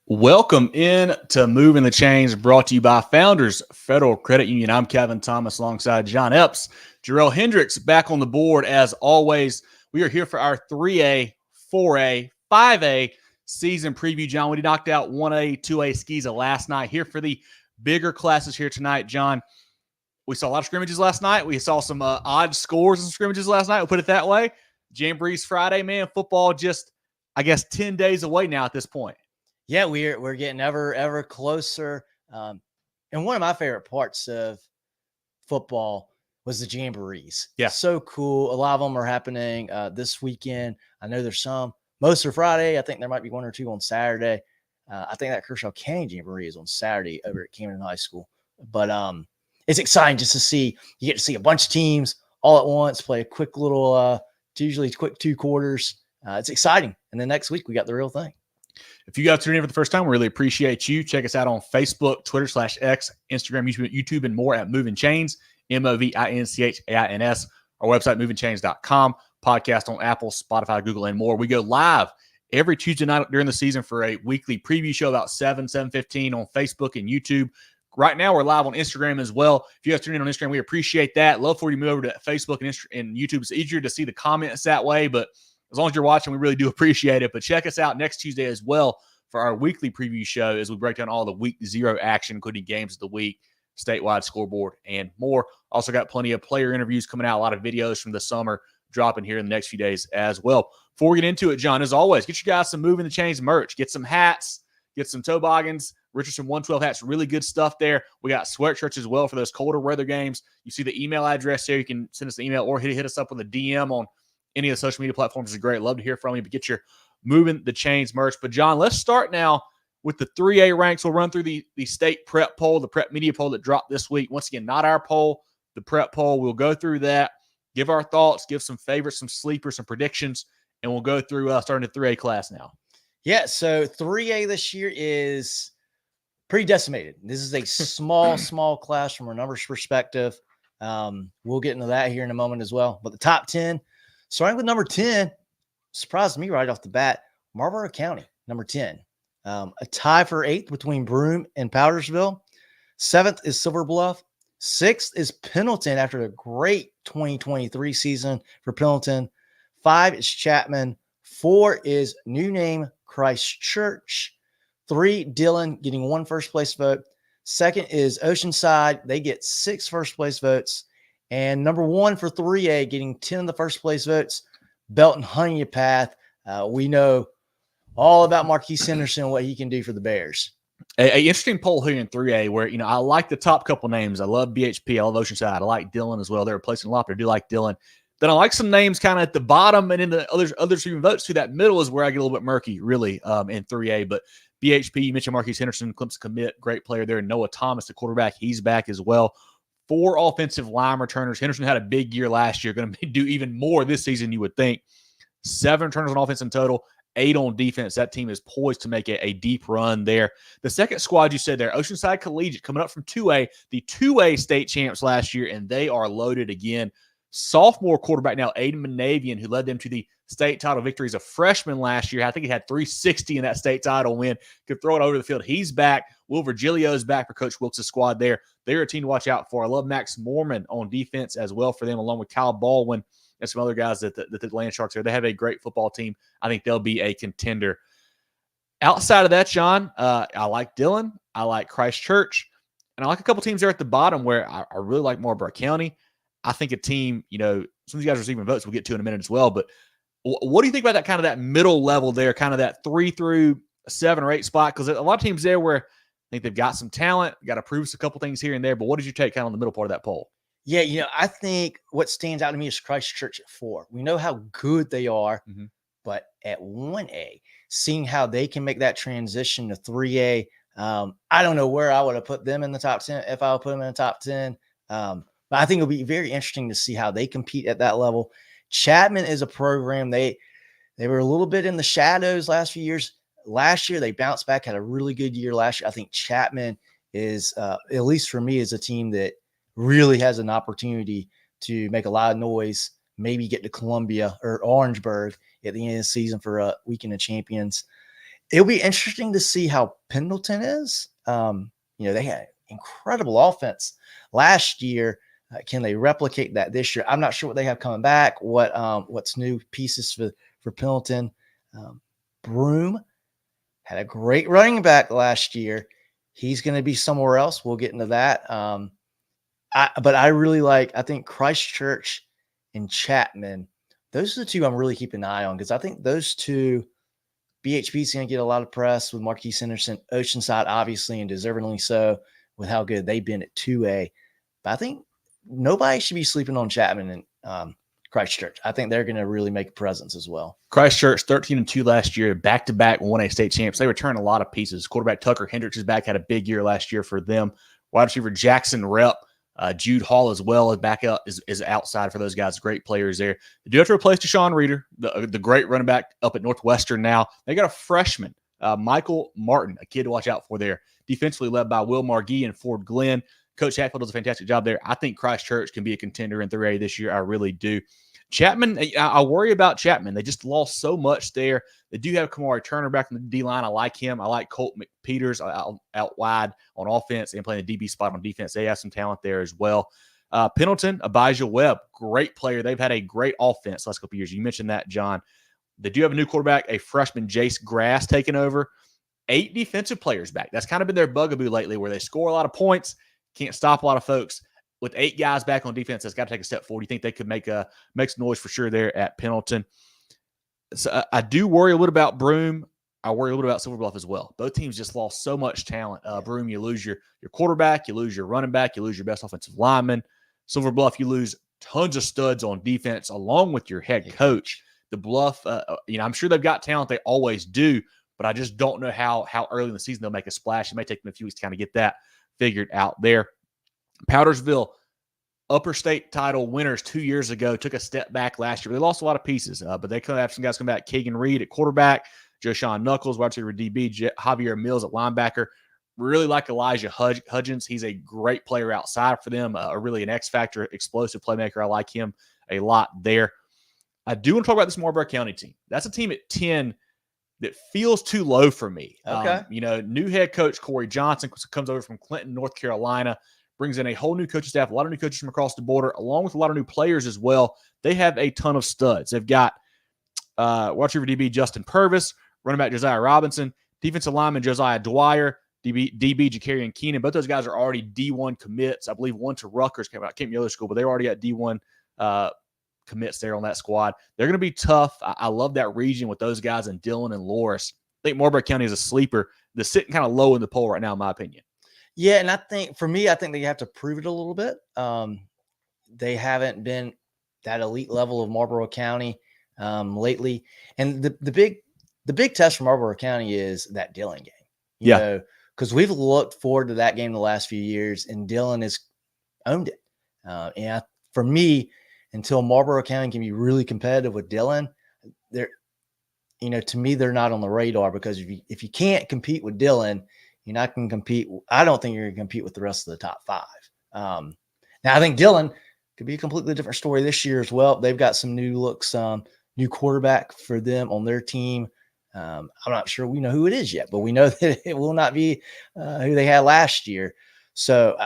Welcome in to Moving the Chains, brought to you by Founders Federal Credit Union. I'm Kevin Thomas alongside John Epps. Jerel Hendricks back on the board as always. We are here for our 3A, 4A, 5A season preview. John, we knocked out 1A, 2A skis last night. Here for the bigger classes here tonight, John. We saw a lot of scrimmages last night. We saw some odd scores in scrimmages last night. We'll put it that way. Jamboree's Friday, man. Football just, 10 days away now at this point. Yeah, we're getting ever closer. And one of my favorite parts of football was the jamborees. Yeah, so cool. A lot of them are happening this weekend. I know there's some. Most are Friday. I think there might be one or two on Saturday. I think that Kershaw County jamboree is on Saturday over at Camden High School. But it's exciting just to see. You get to see a bunch of teams all at once play a quick little, usually quick 2 quarters. It's exciting. And then next week we got the real thing. If you guys tuned in for the first time, we really appreciate you. Check us out on Facebook, Twitter /X, Instagram, YouTube, and more at Movin Chains, MOVINCHAINS. Our website, movingchains.com. Podcast on Apple, Spotify, Google, and more. We go live every Tuesday night during the season for a weekly preview show about 7:15 on Facebook and YouTube. Right now, we're live on Instagram as well. If you guys tune in on Instagram, we appreciate that. Love for you to move over to Facebook and YouTube. It's easier to see the comments that way, but as long as you're watching, we really do appreciate it. But check us out next Tuesday as well for our weekly preview show as we break down all the week 0 action, including games of the week, statewide scoreboard, and more. Also got plenty of player interviews coming out, a lot of videos from the summer dropping here in the next few days as well. Before we get into it, John, as always, get you guys some Moving the Chains merch. Get some hats, get some toboggans, Richardson 112 hats, really good stuff there. We got sweatshirts as well for those colder weather games. You see the email address there. You can send us an email or hit us up with a DM on any of the social media platforms. Is great. Love to hear from you, but get your Moving the Chains merch. But John, let's start now with the 3A ranks. We'll run through the state prep poll, the prep media poll that dropped this week. Once again, not our poll, the prep poll. We'll go through that, give our thoughts, give some favorites, some sleepers, some predictions, and we'll go through starting the 3A class now. Yeah, so 3A this year is pretty decimated. This is a small class from a numbers perspective. We'll get into that here in a moment as well. But the top 10, starting with number 10, surprised me right off the bat, Marlboro County, number 10. A tie for 8th between Broome and Powdersville. 7th is Silver Bluff. 6th is Pendleton after a great 2023 season for Pendleton. 5 is Chapman. 4 is new name Christchurch. 3, Dillon getting 1 first place vote. 2nd is Oceanside. They get 6 first place votes. And number 1 for 3A getting 10 of the first place votes, Belton Honeypath. We know all about Marquise Henderson and what he can do for the Bears. A interesting poll here in 3A where, I like the top couple names. I love BHP. I love Oceanside. I like Dillon as well. They're replacing a lot, but I do like Dillon. Then I like some names kind of at the bottom, and in the others who votes to that middle is where I get a little bit murky, really, in 3A. But BHP, you mentioned Marquise Henderson, Clemson commit, great player there. Noah Thomas, the quarterback, he's back as well. 4 offensive line returners. Henderson had a big year last year, going to do even more this season, you would think. 7 returners on offense in total, 8 on defense. That team is poised to make a deep run there. The second squad you said there, Oceanside Collegiate, coming up from 2A, the 2A state champs last year, and they are loaded again. Sophomore quarterback now, Aiden Manavian, who led them to the state title victory as a freshman last year. I think he had 360 in that state title win. Could throw it over the field. He's back. Will Virgilio is back for Coach Wilkes' squad there. They're a team to watch out for. I love Max Mormon on defense as well for them, along with Kyle Baldwin and some other guys that the Land Sharks are. They have a great football team. I think they'll be a contender. Outside of that, John, I like Dillon. I like Christchurch. And I like a couple teams there at the bottom where I really like Marlboro County. I think a team, some of these guys are receiving votes we'll get to in a minute as well. But what do you think about that kind of that middle level there, kind of that 3 through 7 or 8 spot? Because a lot of teams there where I think they've got some talent, got to prove a couple things here and there. But what did you take kind of on the middle part of that poll? Yeah, I think what stands out to me is Christchurch at 4. We know how good they are, but at 1A, seeing how they can make that transition to 3A, I don't know where I would have put them in the top 10 if I would put them in the top 10. But I think it'll be very interesting to see how they compete at that level. Chapman is a program. They were a little bit in the shadows last few years. Last year, they bounced back, had a really good year last year. I think Chapman is, at least for me, is a team that really has an opportunity to make a lot of noise, maybe get to Columbia or Orangeburg at the end of the season for a Weekend of Champions. It'll be interesting to see how Pendleton is. They had incredible offense last year. Can they replicate that this year? I'm not sure what they have coming back. What's new pieces for Pendleton? Broome had a great running back last year. He's going to be somewhere else. We'll get into that. But I think Christchurch and Chapman, those are the two I'm really keeping an eye on, because I think those two, BHP is going to get a lot of press with Marquise Henderson, Oceanside, obviously, and deservingly so with how good they've been at 2A. But I think nobody should be sleeping on Chapman and Christchurch. I think they're going to really make a presence as well. Christchurch 13-2 last year, back-to-back 1A state champs. They return a lot of pieces. Quarterback Tucker Hendricks is back, had a big year last year for them. Wide receiver Jackson Rep, Jude Hall as well is back out, is outside for those guys. Great players there. They do have to replace Deshaun Reeder, the great running back up at Northwestern now. They got a freshman, Michael Martin, a kid to watch out for there. Defensively led by Will Margee and Ford Glenn. Coach Hatfield does a fantastic job there. I think Christchurch can be a contender in 3A this year. I really do. Chapman, I worry about Chapman. They just lost so much there. They do have Kamari Turner back in the D-line. I like him. I like Colt McPeters out wide on offense and playing the DB spot on defense. They have some talent there as well. Pendleton, Abijah Webb, great player. They've had a great offense the last couple of years. You mentioned that, John. They do have a new quarterback, a freshman, Jace Grass, taking over. 8 defensive players back. That's kind of been their bugaboo lately, where they score a lot of points, can't stop a lot of folks. With 8 guys back on defense, that's got to take a step forward. You think they could make some noise for sure there at Pendleton? So I do worry a little about Broome. I worry a little about Silver Bluff as well. Both teams just lost so much talent. Broome, you lose your quarterback, you lose your running back, you lose your best offensive lineman. Silver Bluff, you lose tons of studs on defense along with your head coach. The Bluff, I'm sure they've got talent. They always do, but I just don't know how early in the season they'll make a splash. It may take them a few weeks to kind of get that figured out there. Powdersville, upper state title winners 2 years ago, took a step back last year. They lost a lot of pieces, but they could have some guys come back. Kagan Reed at quarterback, Joshawn Knuckles, wide receiver DB, Javier Mills at linebacker. Really like Elijah Hudgens. He's a great player outside for them, really an X-factor, explosive playmaker. I like him a lot there. I do want to talk about this Marlboro County team. That's a team at 10 that feels too low for me. Okay. New head coach Corey Johnson comes over from Clinton, North Carolina, brings in a whole new coaching staff, a lot of new coaches from across the border, along with a lot of new players as well. They have a ton of studs. They've got wide receiver DB Justin Purvis, running back Josiah Robinson, defensive lineman Josiah Dwyer, DB Jakarian Keenan. Both those guys are already D1 commits. I believe one to Rutgers came out, came from the other school, but they already got D1 commits there on that squad. They're going to be tough. I love that region with those guys in Dillon and Loris. I think Marlboro County is a sleeper. They're sitting kind of low in the poll right now, in my opinion. Yeah, and I think they have to prove it a little bit. They haven't been that elite level of Marlboro County lately. And the big test for Marlboro County is that Dillon game. You know, because we've looked forward to that game the last few years, and Dillon has owned it. And for me, until Marlboro County can be really competitive with Dillon, to me, they're not on the radar, because if you can't compete with Dillon, you're not going to compete. I don't think you're going to compete with the rest of the top 5. Now, I think Dillon could be a completely different story this year as well. They've got some new looks, new quarterback for them on their team. I'm not sure we know who it is yet, but we know that it will not be who they had last year. So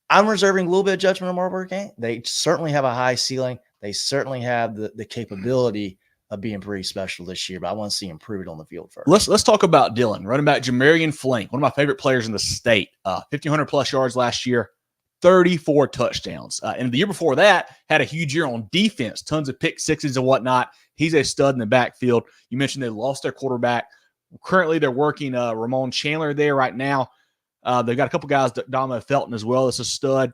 I'm reserving a little bit of judgment on Marlboro County. They certainly have a high ceiling. They certainly have the capability of being pretty special this year, but I want to see him prove it on the field first. Let's talk about Dillon. Running back Jamarian Flink, one of my favorite players in the state. 1,500 plus yards last year, 34 touchdowns. And the year before that, had a huge year on defense, tons of pick sixes and whatnot. He's a stud in the backfield. You mentioned they lost their quarterback. Currently, they're working Ramon Chandler there right now. They've got a couple guys, Domino Felton as well. That's a stud.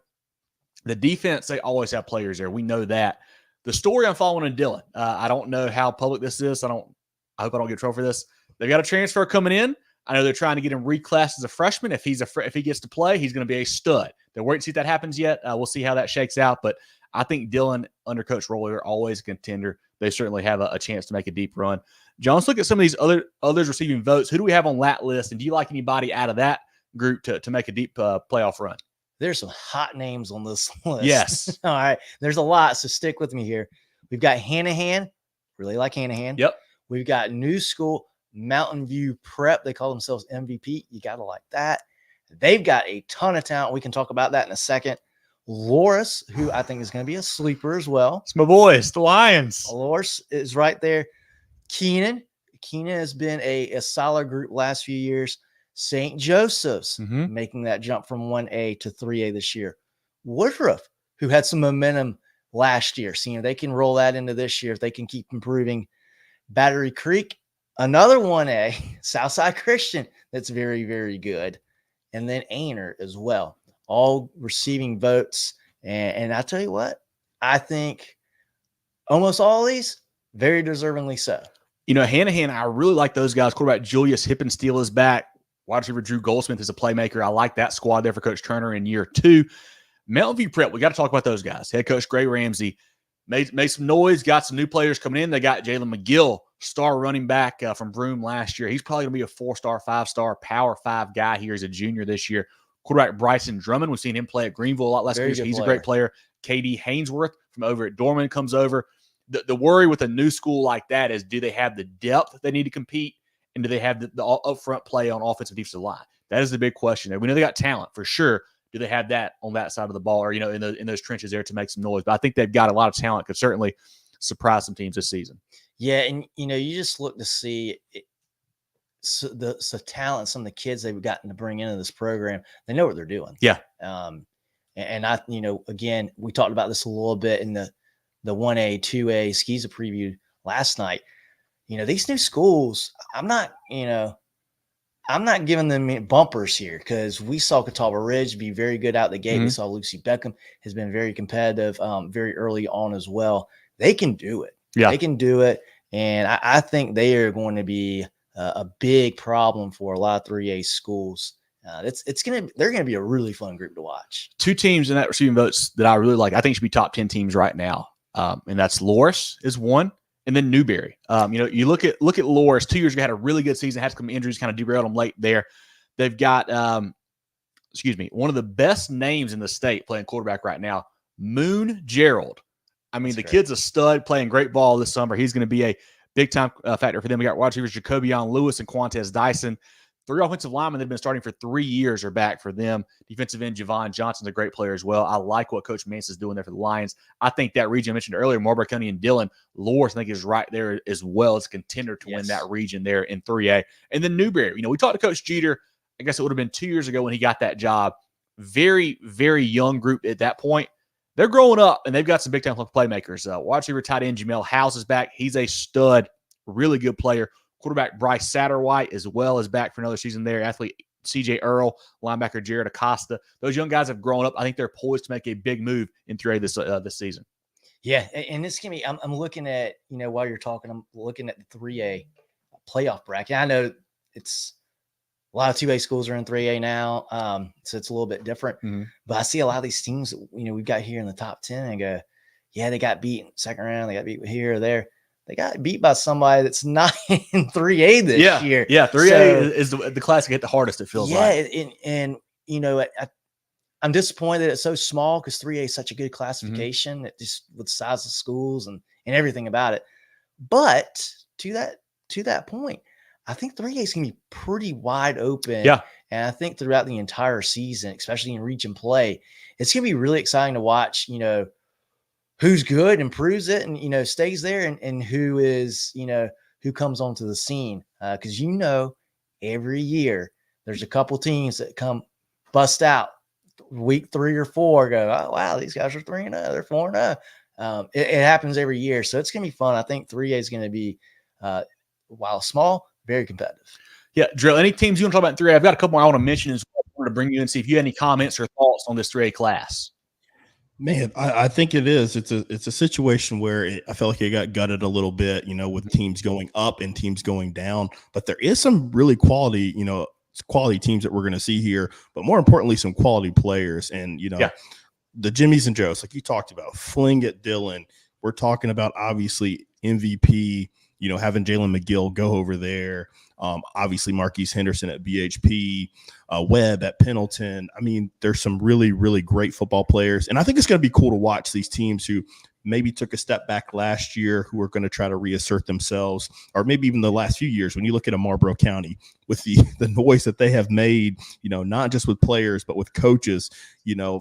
The defense, they always have players there. We know that. The story I'm following in Dillon, I don't know how public this is. I hope I don't get in trouble for this. They've got a transfer coming in. I know they're trying to get him reclassed as a freshman. If he gets to play, he's going to be a stud. They're waiting to see if that happens yet. We'll see how that shakes out. But I think Dillon, under Coach Roller, are always a contender. They certainly have a chance to make a deep run. John, let's look at some of these others receiving votes. Who do we have on that list? And do you like anybody out of that group to make a deep playoff run? There's some hot names on this list. Yes. All right. There's a lot, so stick with me here. We've got Hanahan. Really like Hanahan. Yep. We've got New School. Mountain View Prep. They call themselves MVP. You got to like that. They've got a ton of talent. We can talk about that in a second. Loris, who I think is going to be a sleeper as well. It's my boys, the Lions. Loris is right there. Keenan has been a solid group last few years. St. Joseph's making that jump from 1A to 3A this year. Woodruff, who had some momentum last year, seeing if they can roll that into this year, if they can keep improving. Battery Creek, another 1A, Southside Christian, that's very, very good. And then Ainer as well, all receiving votes. And I tell you what, I think almost all of these, very deservingly so. You know, Hanahan, I really like those guys. Quarterback Julius Hippensteel is back. Wide receiver Drew Goldsmith is a playmaker. I like that squad there for Coach Turner in year 2. Mountain View Prep, we got to talk about those guys. Head coach Gray Ramsey made some noise, got some new players coming in. They got Jalen McGill, star running back from Broome last year. He's probably going to be a 4-star, 5-star, Power 5 guy here as a junior this year. Quarterback Bryson Drummond, we've seen him play at Greenville a lot last year. He's a great player. KD Hainsworth from over at Dorman comes over. The worry with a new school like that is, do they have the depth they need to compete, and do they have the upfront play on offensive defensive line? That is the big question there. We know they got talent for sure. Do they have that on that side of the ball, or, you know, in those trenches there to make some noise? But I think they've got a lot of talent. Could certainly surprise some teams this season. Yeah, and you know, you just look to see the talent, some of the kids they've gotten to bring into this program. They know what they're doing. Yeah. And I, you know, again, we talked about this a little bit in the 1A, 2A SCSA preview last night. You know, these new schools, I'm not giving them bumpers here, because we saw Catawba Ridge be very good out the gate. We saw Lucy Beckham has been very competitive very early on as well. They can do it. Yeah. They can do it. And I think they are going to be a big problem for a lot of 3A schools. They're going to be a really fun group to watch. 2 teams in that receiving votes that I really like, I think should be top 10 teams right now. And that's Loris is one, and then Newberry. You know, you look at Loris. 2 years ago had a really good season, had some injuries, kind of derailed them late there. They've got, one of the best names in the state playing quarterback right now, Moon Jerel. I mean, That's great. Kid's a stud, playing great ball this summer. He's going to be a big-time factor for them. We got wide receivers Jacobian Lewis and Quantez Dyson. 3 offensive linemen that have been starting for 3 years are back for them. Defensive end Javon Johnson's a great player as well. I like what Coach Mance is doing there for the Lions. I think that region I mentioned earlier, Marlboro County and Dillon, Loris, I think, is right there as well as a contender to win that region there in 3A. And then Newberry. You know, we talked to Coach Jeter, I guess it would have been 2 years ago when he got that job. Very, very young group at that point. They're growing up, and they've got some big-time playmakers. Wide receiver tight end Jamel House is back. He's a stud, really good player. Quarterback Bryce Satterwhite as well is back for another season there. Athlete C.J. Earl, linebacker Jared Acosta. Those young guys have grown up. I think they're poised to make a big move in 3A this season. Yeah, and this can be – I'm looking at, you know, while you're talking, I'm looking at the 3A playoff bracket. I know it's – a lot of 2A schools are in 3A now, so it's a little bit different. But I see a lot of these teams that, you know, we've got here in the top 10 and go, yeah, they got beat in the second round. They got beat here or there. They got beat by somebody that's not in 3A this year. Yeah, 3A is the class that hit the hardest, it feels like. Yeah, and you know, I'm disappointed that it's so small, because 3A is such a good classification, that just with the size of schools and everything about it. But to that point, I think 3A is going to be pretty wide open. Yeah. And I think throughout the entire season, especially in region play, it's going to be really exciting to watch, you know, who's good and proves it and, you know, stays there, and who is, you know, who comes onto the scene. Because, you know, every year there's a couple teams that come bust out week 3 or 4, go, oh, wow, these guys are 3-0, they're 4-0. It happens every year. So it's going to be fun. I think 3A is going to be, while small, very competitive. Yeah, Jerel, any teams you want to talk about in 3A? I've got a couple more I want to mention as well. I wanted to bring you in and see if you had any comments or thoughts on this 3A class. Man, I think it is. It's a situation where I felt like it got gutted a little bit, you know, with teams going up and teams going down. But there is some really quality, you know, quality teams that we're going to see here. But more importantly, some quality players. And, you know, the Jimmies and Joes, like you talked about, Fling at Dillon. We're talking about, obviously, MVP, you know, having Jalen McGill go over there. Obviously, Marquise Henderson at BHP, Webb at Pendleton. I mean, there's some really, really great football players. And I think it's going to be cool to watch these teams who maybe took a step back last year, who are going to try to reassert themselves, or maybe even the last few years. When you look at a Marlboro County with the noise that they have made, not just with players, but with coaches,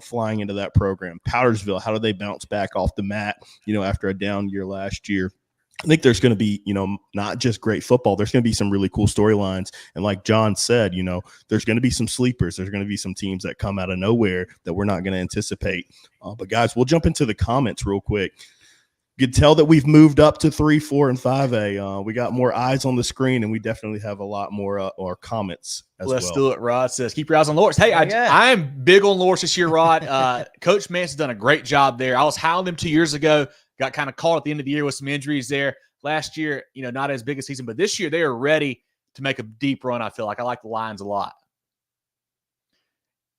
flying into that program. Powdersville, how do they bounce back off the mat, after a down year last year? I think there's going to be, not just great football. There's going to be some really cool storylines. And like John said, there's going to be some sleepers. There's going to be some teams that come out of nowhere that we're not going to anticipate. But guys, we'll jump into the comments real quick. You can tell that we've moved up to 3, 4, and 5A. We got more eyes on the screen, and we definitely have a lot more comments as well. Let's do it. Rod says, keep your eyes on Lawrence. Hey, I'm big on Lawrence this year, Rod. Coach Manson's done a great job there. I was howling them 2 years ago. Got kind of caught at the end of the year with some injuries there. Last year, not as big a season, but this year they are ready to make a deep run, I feel like. I like the Lions a lot.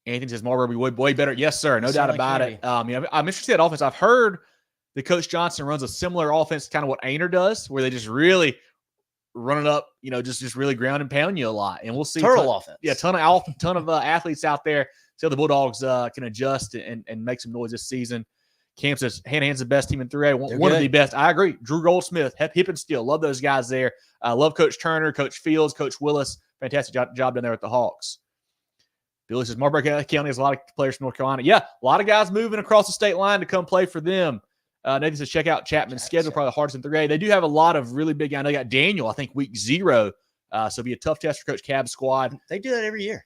Anthony says, Marlboro will be way better. Yes, sir. No doubt about it. I'm interested in offense. I've heard that Coach Johnson runs a similar offense, kind of what Ainer does, where they just really run it up, just really ground and pound you a lot. And we'll see. Turtle offense. Yeah, ton of athletes out there. See how the Bulldogs can adjust and make some noise this season. Cam says, Hanahan's the best team in 3A. One of the best. I agree. Drew Goldsmith, Hip and Steel. Love those guys there. I love Coach Turner, Coach Fields, Coach Willis. Fantastic job down there with the Hawks. Billy says, Marlboro County has a lot of players from North Carolina. Yeah, a lot of guys moving across the state line to come play for them. Nathan says, check out Chapman's schedule, probably the hardest in 3A. They do have a lot of really big guys. They got Daniel, I think, week 0. So it'll be a tough test for Coach Cab's squad. They do that every year.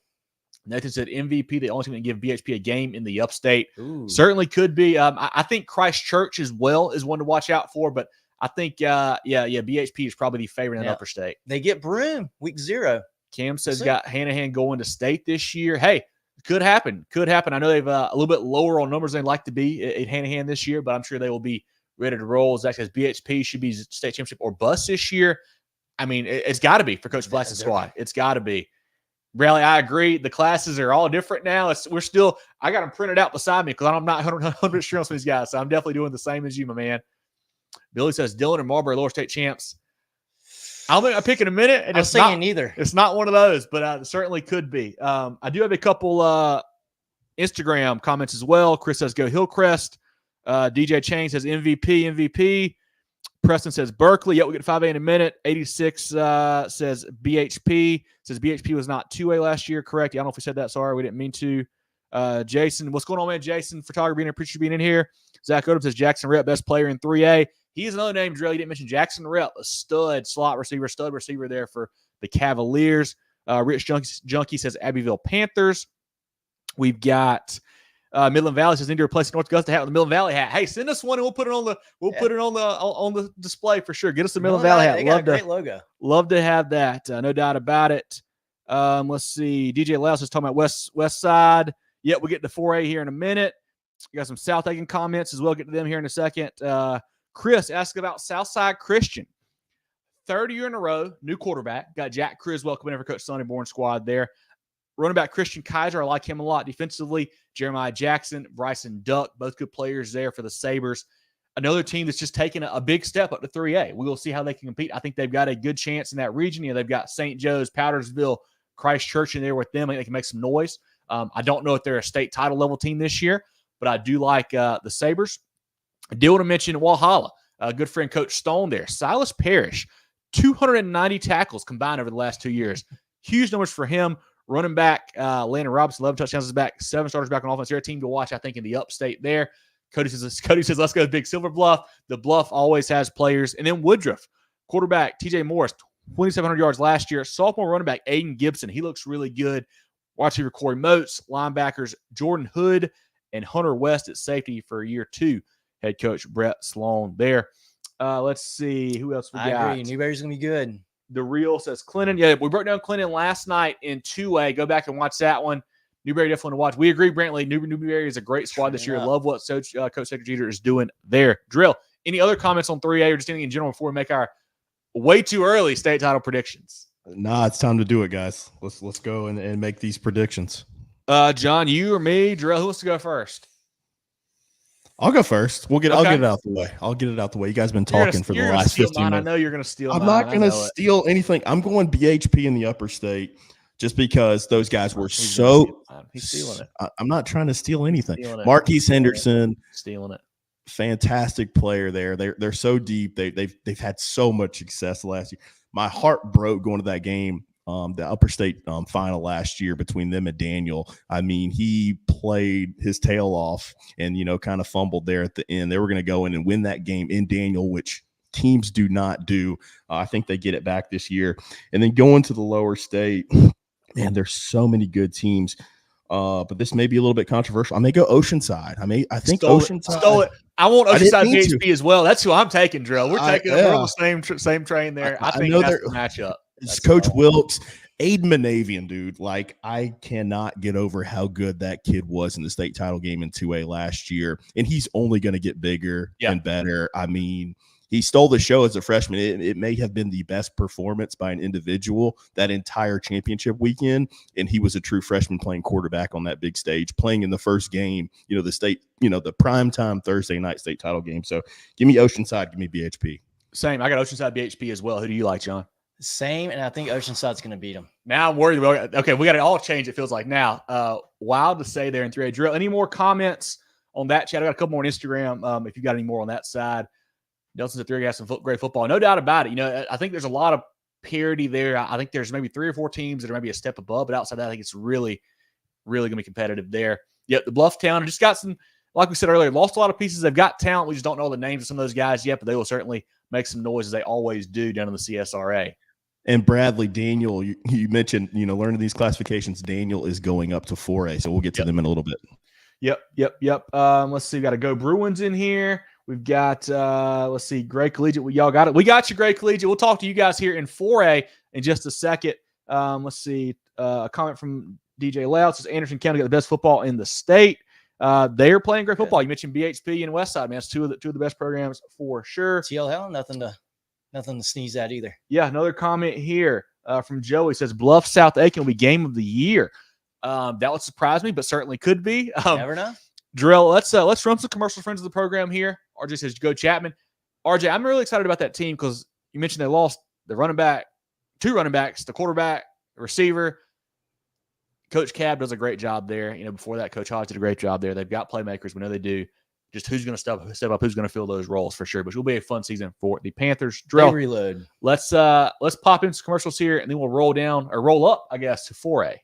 Nathan said MVP, the only team that give BHP a game in the upstate. Ooh. Certainly could be. I think Christchurch as well is one to watch out for, but I think, BHP is probably the favorite in the upper state. They get Broome week 0. Cam says got Hanahan going to state this year. Hey, could happen. I know they've a little bit lower on numbers than they'd like to be at Hanahan this year, but I'm sure they will be ready to roll. Zach says BHP should be state championship or bust this year. I mean, it's got to be for Coach Blackson's squad. It's got to be. Bradley, I agree. The classes are all different now. I got them printed out beside me because I'm not 100% sure on some of these guys. So I'm definitely doing the same as you, my man. Billy says Dillon and Marlboro Lower State champs. I'll pick in a minute. And I'm saying neither. It's not one of those, but it certainly could be. I do have a couple Instagram comments as well. Chris says go Hillcrest. DJ Chain says MVP. Preston says Berkeley. Yep, we get 5A in a minute. 86 says BHP. Says BHP was not 2A last year. Correct. I don't know if we said that. Sorry, we didn't mean to. Jason, what's going on, man? Jason, photographer being here. Appreciate you being in here. Zach Odom says Jackson Rep, best player in 3A. He's another name, Jerel. You didn't mention Jackson Rep, a stud receiver there for the Cavaliers. Rich Junkie says Abbeville Panthers. We've got Midland Valley says need to replace the North Augusta hat with the Midland Valley hat. Hey, send us one and we'll put it on the display for sure. Get us the Midland Valley hat. They got a great logo. Love to have that. No doubt about it. Let's see. DJ Louse is talking about West Side. Yep, we'll get to 4A here in a minute. We got some South Aiken comments as well. Get to them here in a second. Chris asked about Southside Christian. 3rd year in a row, new quarterback. Got Jack Criswell coming in for Coach Sonny Bourne squad there. Running back Christian Kaiser, I like him a lot. Defensively, Jeremiah Jackson, Bryson Duck, both good players there for the Sabres. Another team that's just taken a big step up to 3A. We will see how they can compete. I think they've got a good chance in that region. They've got St. Joe's, Powdersville, Christchurch in there with them. I think they can make some noise. I don't know if they're a state title level team this year, but I do like the Sabres. I do want to mention Walhalla, a good friend Coach Stone there. Silas Parrish, 290 tackles combined over the last 2 years. Huge numbers for him. Running back, Landon Robinson, 11 touchdowns is back, 7 starters back on offense. They're a team to watch, I think, in the upstate there. Cody says, let's go to Big Silver Bluff. The Bluff always has players. And then Woodruff, quarterback, TJ Morris, 2,700 yards last year. Sophomore running back, Aiden Gibson. He looks really good. Wide receiver, Corey Moats. Linebackers, Jordan Hood and Hunter West at safety for year 2. Head coach, Brett Sloan there. Let's see. Who else we got? I agree. Newberry's going to be good. The Real says Clinton. Yeah, we broke down Clinton last night in 2A. Go back and watch that one. Newberry definitely to watch. We agree, Brantley. Newberry is a great squad this year. Love what Coach Cedric Jeter is doing there. Drill. Any other comments on 3A or just anything in general before we make our way too early state title predictions? Nah, it's time to do it, guys. Let's go and make these predictions. John, you or me? Drill, who wants to go first? I'll go first. I'll get it out the way. I'll get it out the way. You guys have been talking for the last 15 minutes. I know you're going to steal I'm not going to steal anything. I'm going BHP in the upper state just because those guys were He's stealing it. I'm not trying to steal anything. Marquise Hendrickson. Stealing it. fantastic player there. They're so deep. They've had so much success last year. My heart broke going to that game, the upper state final last year between them and Daniel. I mean, he played his tail off and, kind of fumbled there at the end. They were going to go in and win that game in Daniel, which teams do not do. I think they get it back this year. And then going to the lower state, man, there's so many good teams. But this may be a little bit controversial. I may go Oceanside. I think Oceanside. Stole it. I want Oceanside BHP as well. That's who I'm taking, Jerel. We're we're on the same train there. I think that's the matchup. It's Coach Wilkes, Aiden Manavian, dude. Like, I cannot get over how good that kid was in the state title game in 2A last year. And he's only going to get bigger and better. I mean, he stole the show as a freshman. It may have been the best performance by an individual that entire championship weekend. And he was a true freshman playing quarterback on that big stage, playing in the first game, the state, the primetime Thursday night state title game. So give me Oceanside, give me BHP. Same. I got Oceanside BHP as well. Who do you like, John? Same, and I think Oceanside's going to beat them. Now I'm worried about. Okay, we got it all changed. It feels like now. Wild to say there in 3A. Jerel, any more comments on that chat? I got a couple more on Instagram. If you got any more on that side. Nelson's at 3A got some great football. No doubt about it. I think there's a lot of parity there. I think there's maybe 3 or 4 teams that are maybe a step above, but outside that, I think it's really, really going to be competitive there. Yep, the Blufftown just got some, like we said earlier, lost a lot of pieces. They've got talent. We just don't know the names of some of those guys yet, but they will certainly make some noise as they always do down in the CSRA. And Bradley, Daniel, you mentioned, learning these classifications. Daniel is going up to 4A, so we'll get to them in a little bit. Yep. Let's see. We got to go Bruins in here. We've got, let's see, Gray Collegiate. Y'all got it. We got you, Gray Collegiate. We'll talk to you guys here in 4A in just a second. Let's see. A comment from DJ Loud says Anderson County got the best football in the state. They are playing great football. You mentioned BHP and Westside, man. It's two of the best programs for sure. TLL, nothing to sneeze at either. Yeah, another comment here from Joey says Bluff South Aiken will be game of the year. That would surprise me, but certainly could be. Never know. Jerel, let's run some commercial friends of the program here. RJ says go Chapman. RJ, I'm really excited about that team because you mentioned they lost the running back, 2 running backs, the quarterback, the receiver. Coach Cab does a great job there. Before that, Coach Hodge did a great job there. They've got playmakers. We know they do. Just who's going to step up, who's going to fill those roles for sure. But it will be a fun season for the Panthers. Jerel, reload. Let's pop in some commercials here, and then we'll roll up, I guess, to 4A.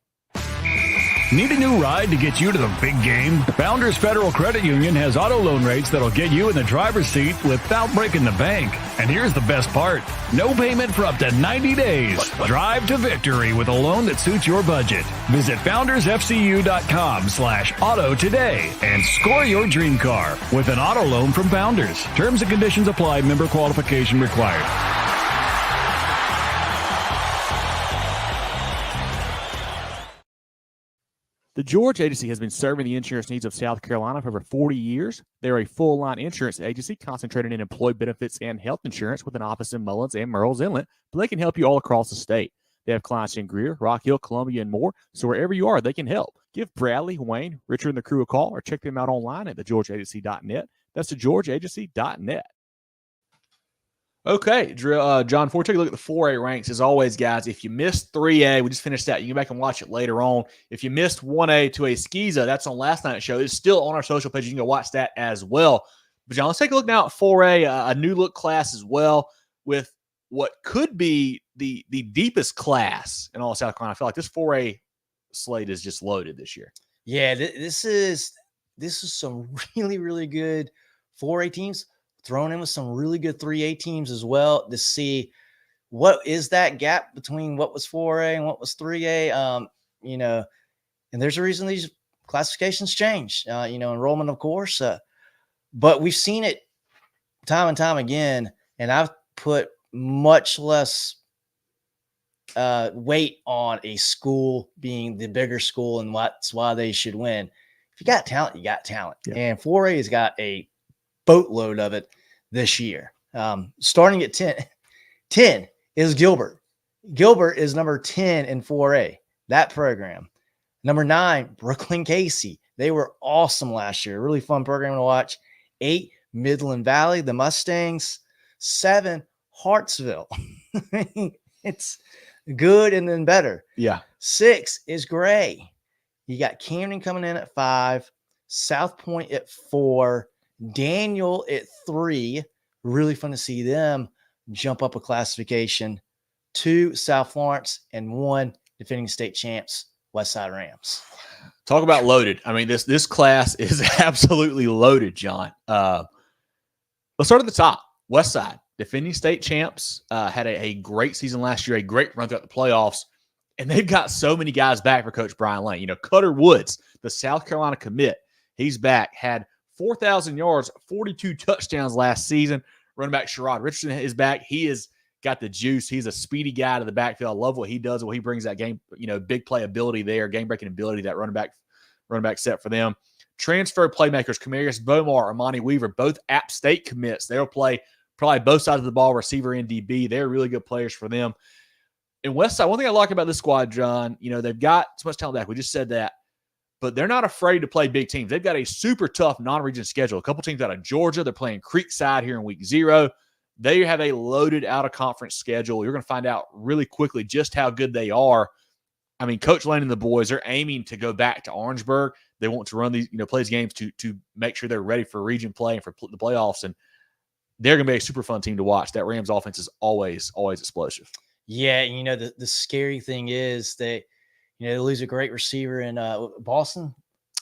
Need a new ride to get you to the big game? Founders Federal Credit Union has auto loan rates that'll get you in the driver's seat without breaking the bank. And here's the best part. No payment for up to 90 days. Drive to victory with a loan that suits your budget. Visit foundersfcu.com/auto today and score your dream car with an auto loan from Founders. Terms and conditions apply. Member qualification required. The George Agency has been serving the insurance needs of South Carolina for over 40 years. They're a full-line insurance agency concentrated in employee benefits and health insurance with an office in Mullins and Murrells Inlet, but they can help you all across the state. They have clients in Greer, Rock Hill, Columbia, and more, so wherever you are, they can help. Give Bradley, Wayne, Richard, and the crew a call or check them out online at thegeorgeagency.net. That's thegeorgeagency.net. Okay, John, before we take a look at the 4A ranks, as always, guys, if you missed 3A, we just finished that. You can go back and watch it later on. If you missed 1A to a Skiza, that's on last night's show. It's still on our social page. You can go watch that as well. But, John, let's take a look now at 4A, a new look class as well, with what could be the deepest class in all of South Carolina. I feel like this 4A slate is just loaded this year. Yeah, this is some really, really good 4A teams. Thrown in with some really good 3A teams as well to see what is that gap between what was 4A and what was 3A. And there's a reason these classifications change, enrollment, of course. But we've seen it time and time again, and I've put much less weight on a school being the bigger school and that's why they should win. If you got talent, you got talent. Yeah. And 4A has got a boatload of it this year. Starting at 10 is Gilbert. Gilbert is number 10 in 4A, that program. Number 9, Brooklyn Casey. They were awesome last year. Really fun program to watch. 8, Midland Valley, the Mustangs. 7, Hartsville. It's good and then better. Yeah. 6 is Gray. You got Camden coming in at 5, South Point at 4, Daniel at 3, really fun to see them jump up a classification. 2, South Florence, and 1, defending state champs, Westside Rams. Talk about loaded. I mean, this class is absolutely loaded, John. Let's start at the top. Westside, defending state champs, had a great season last year, a great run throughout the playoffs, and they've got so many guys back for Coach Brian Lane. You know, Cutter Woods, the South Carolina commit, he's back, had 4,000 yards, 42 touchdowns last season. Running back Sherrod Richardson is back. He has got the juice. He's a speedy guy to the backfield. I love what he does, what he brings that game, big play ability there, game-breaking ability, that running back set for them. Transfer playmakers, Kamarius Bomar, Amani Weaver, both App State commits. They'll play probably both sides of the ball, receiver and DB. They're really good players for them. In Westside, one thing I like about this squad, John, they've got so much talent back. We just said that. But they're not afraid to play big teams. They've got a super tough non-region schedule. A couple teams out of Georgia. They're playing Creekside here in week 0. They have a loaded out-of-conference schedule. You're going to find out really quickly just how good they are. I mean, Coach Lane and the boys, they're aiming to go back to Orangeburg. They want to run these, play these games to make sure they're ready for region play and for the playoffs. And they're going to be a super fun team to watch. That Rams offense is always explosive. Yeah, the scary thing is that they lose a great receiver in Boston.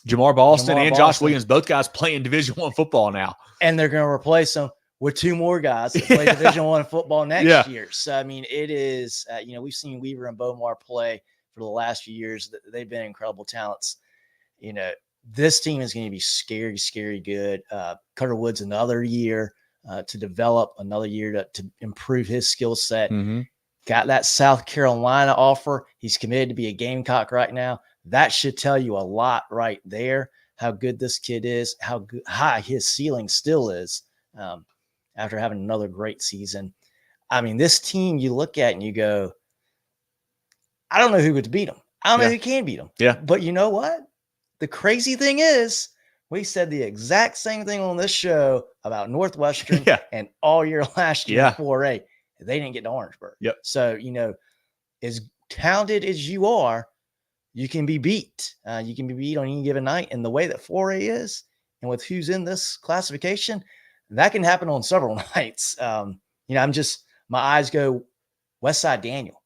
Jamar Boston and Josh Williams, both guys playing Division I football now. And they're going to replace them with 2 more guys that play Division I football next year. So, I mean, it is, we've seen Weaver and Bomar play for the last few years. They've been incredible talents. This team is going to be scary, scary good. Cutter Woods another year to develop, another year to improve his skill set. Mm-hmm. Got that South Carolina offer. He's committed to be a Gamecock right now. That should tell you a lot right there, how good this kid is, how high his ceiling still is after having another great season. I mean, this team you look at and you go, I don't know who could beat them. I don't know who can beat them. Yeah. But you know what? The crazy thing is, we said the exact same thing on this show about Northwestern and all year last year in 4A. They didn't get to Orangeburg. Yep. So, as talented as you are, you can be beat. You can be beat on any given night. And the way that 4A is, and with who's in this classification, that can happen on several nights. My eyes go Westside Daniel.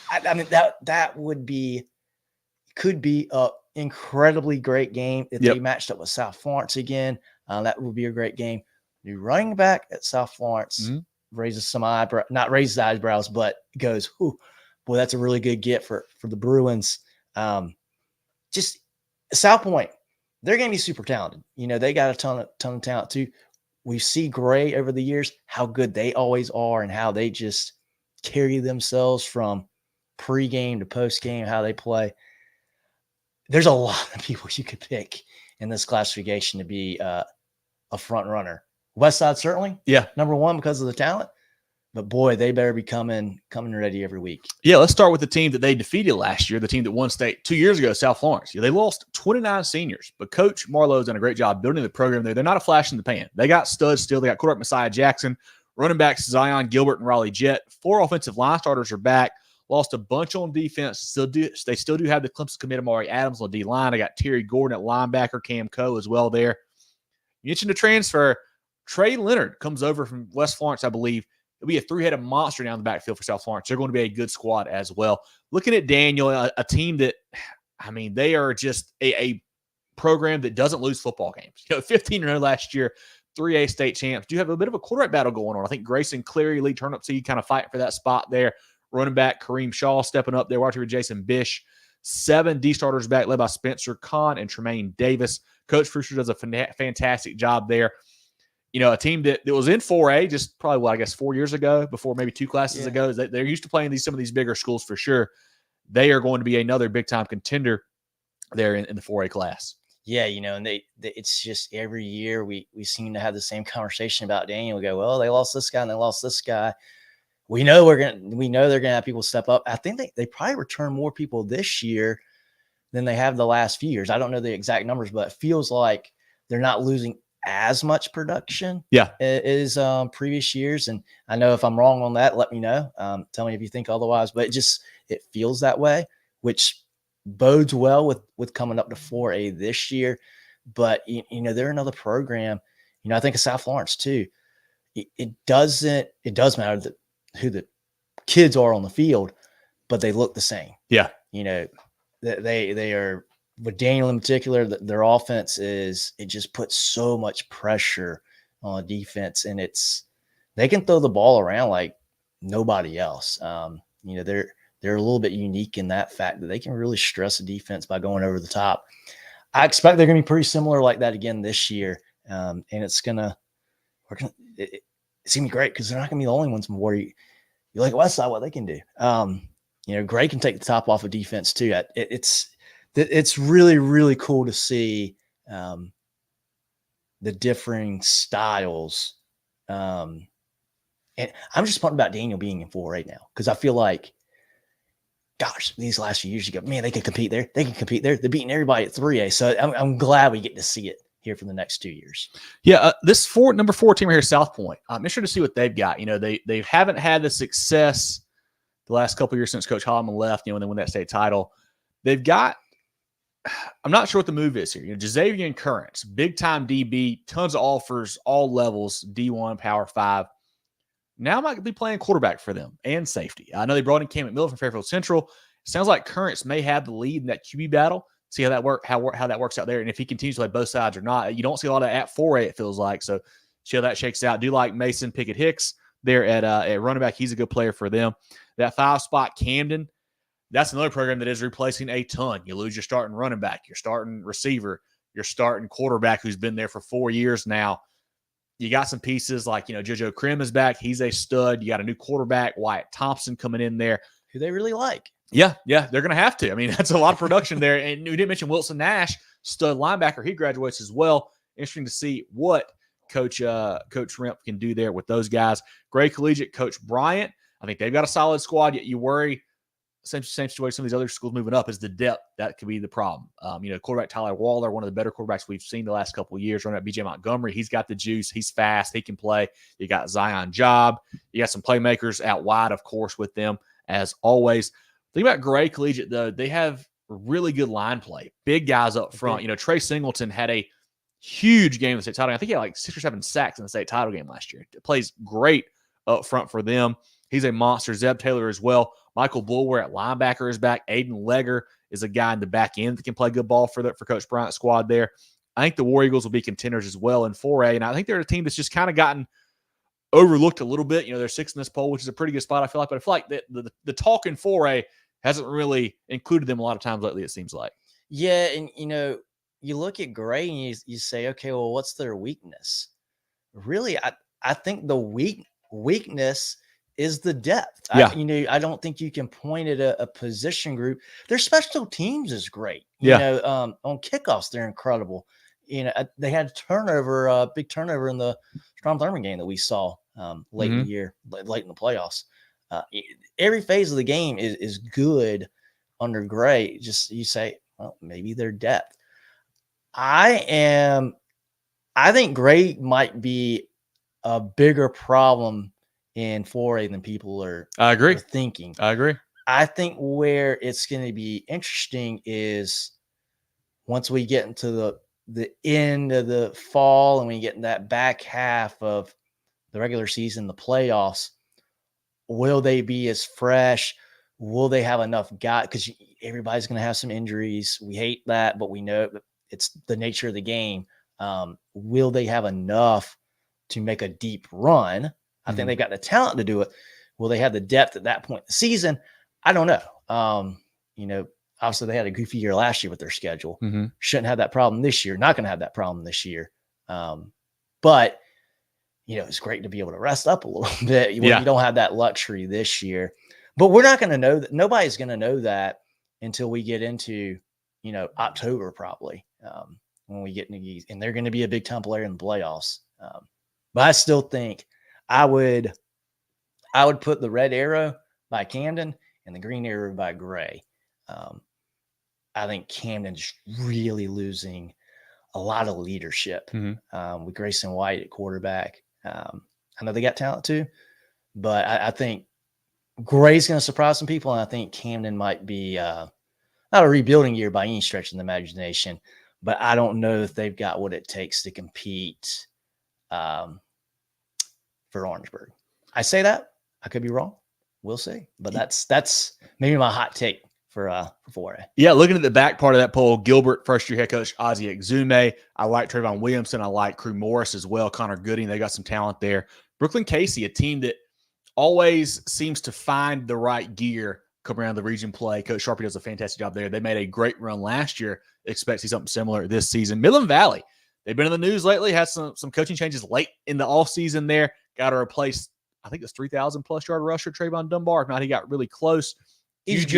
I mean, that could be a incredibly great game if they matched up with South Florence again. That would be a great game. New running back at South Florence raises some not raises eyebrows, but goes, "Ooh, boy, that's a really good get for the Bruins." Just South Point, they're going to be super talented. They got a ton of talent too. We see Gray over the years, how good they always are and how they just carry themselves from pregame to postgame, how they play. There's a lot of people you could pick in this classification to be a front runner. Westside certainly, number 1 because of the talent. But boy, they better be coming ready every week. Yeah, let's start with the team that they defeated last year, the team that won state 2 years ago, South Florence. They lost 29 seniors, but Coach Marlowe's done a great job building the program there. They're not a flash in the pan. They got studs still. They got quarterback Messiah Jackson, running backs Zion Gilbert and Raleigh Jett. 4 offensive line starters are back. Lost a bunch on defense. They still do have the Clemson commit Amari Adams on the D-line. I got Terry Gordon at linebacker, Cam Coe as well there. You mentioned the transfer. Trey Leonard comes over from West Florence, I believe. It'll be a 3-headed monster down the backfield for South Florence. They're going to be a good squad as well. Looking at Daniel, a team that, I mean, they are just a program that doesn't lose football games. 15-0 last year, 3A state champs. Do have a bit of a quarterback battle going on. I think Grayson Cleary, Lee Turnipseed kind of fighting for that spot there. Running back Kareem Shaw stepping up there. Wide receiver Jason Bish. 7 D starters back led by Spencer Kahn and Tremaine Davis. Coach Brewster does a fantastic job there. A team that was in 4A just probably, 4 years ago, before maybe 2 classes ago. They're used to playing some of these bigger schools for sure. They are going to be another big-time contender there in the 4A class. Yeah, and it's just every year we seem to have the same conversation about Daniel. We go, well, they lost this guy and they lost this guy. We know they're gonna have people step up. I think they probably return more people this year than they have the last few years. I don't know the exact numbers, but it feels like they're not losing as much production as previous years. And I know if I'm wrong on that, let me know. Tell me if you think otherwise, but it feels that way, which bodes well with coming up to 4A this year. But they're another program. I think of South Florence too. It does matter who the kids are on the field, but they look the same. Yeah. They are, with Daniel in particular, their offense it just puts so much pressure on defense, and they can throw the ball around like nobody else. They're a little bit unique in that fact that they can really stress a defense by going over the top. I expect they're going to be pretty similar like that again this year. And it's going to be great because they're not going to be the only ones more. You look at Westside, what they can do. Gray can take the top off of defense too. It's really, really cool to see the differing styles. And I'm just pumped about Daniel being in 4A now because I feel like, gosh, these last few years you go, man, they can compete there. They can compete there. They're beating everybody at 3A. So I'm glad we get to see it here for the next 2 years. Yeah, this number 4 team here, South Point. I'm interested to see what they've got. They haven't had the success the last couple of years since Coach Holloman left, when they won that state title. They've got, I'm not sure what the move is here. Jazavian Currents, big-time DB, tons of offers, all levels, D1, Power 5. Now might be playing quarterback for them and safety. I know they brought in Cam McMillan from Fairfield Central. It sounds like Currents may have the lead in that QB battle. See how that works out there, and if he continues to play both sides or not. You don't see a lot of at 4A, it feels like. So see how that shakes out. Do like Mason Pickett Hicks there at running back. He's a good player for them. That 5 spot, Camden, that's another program that is replacing a ton. You lose your starting running back, your starting receiver, your starting quarterback who's been there for 4 years now. You got some pieces like, JoJo Krim is back. He's a stud. You got a new quarterback, Wyatt Thompson, coming in there, who they really like. Yeah, they're going to have to. I mean, that's a lot of production there. And we didn't mention Wilson Nash, stud linebacker. He graduates as well. Interesting to see what Coach Remp can do there with those guys. Gray Collegiate, Coach Bryant. I think they've got a solid squad. Yet you worry, same situation some of these other schools moving up, is the depth. That could be the problem. Quarterback Tyler Waller, one of the better quarterbacks we've seen the last couple of years. Running up BJ Montgomery, he's got the juice. He's fast. He can play. You got Zion Job. You got some playmakers out wide, of course, with them as always. Think about Gray Collegiate, though. They have really good line play. Big guys up front. Trey Singleton had a huge game in the state title. I think he had like 6 or 7 sacks in the state title game last year. It plays great up front for them. He's a monster. Zeb Taylor as well. Michael Bulwer at linebacker is back. Aiden Legger is a guy in the back end that can play good ball for Coach Bryant's squad there. I think the War Eagles will be contenders as well in 4A, and I think they're a team that's just kind of gotten overlooked a little bit. They're 6th in this poll, which is a pretty good spot, I feel like. But I feel like the talk in 4A hasn't really included them a lot of times lately, it seems like. Yeah, and, you look at Gray and you say, okay, well, what's their weakness? Really, I think the weakness is the depth. Yeah. I don't think you can point at a position group. Their special teams is great. On kickoffs, they're incredible. They had a big turnover in the Strom Thurmond game that we saw late in the year, late in the playoffs. Every phase of the game is good under Gray. Just you say, well, maybe their depth. I think Gray might be a bigger problem in 4A than people are thinking. I agree. I think where it's going to be interesting is once we get into the end of the fall and we get in that back half of the regular season, the playoffs, will they be as fresh? Will they have enough guys? Because everybody's going to have some injuries. We hate that, but we know it's the nature of the game. Will they have enough to make a deep run? I think they've got the talent to do it. Will they have the depth at that point in the season? I don't know. Obviously they had a goofy year last year with their schedule. Shouldn't have that problem this year. Not going to have that problem this year. But it's great to be able to rest up a little bit. You don't have that luxury this year. But we're not going to know that. Nobody's going to know that until we get into, October probably, when we get into these. And they're going to be a big time player in the playoffs. But I still think I would put the red arrow by Camden and the green arrow by Gray. I think Camden's really losing a lot of leadership with Grayson White at quarterback. I know they got talent too, but I think Gray's going to surprise some people, and I think Camden might be not a rebuilding year by any stretch of the imagination, but I don't know if they've got what it takes to compete for Orangeburg. I say that. I could be wrong. We'll see. But that's maybe my hot take for 4A. Yeah, looking at the back part of that poll, Gilbert, first-year head coach Ozzie Exume. I like Trayvon Williamson. I like Crew Morris as well. Connor Gooding, they got some talent there. Brooklyn Casey, a team that always seems to find the right gear come around the region play. Coach Sharpie does a fantastic job there. They made a great run last year. Expect to see something similar this season. Midland Valley, they've been in the news lately, had some coaching changes late in the offseason there. Got to replace, I think it's 3,000-plus yard rusher Trayvon Dunbar. If not, he got really close. Huge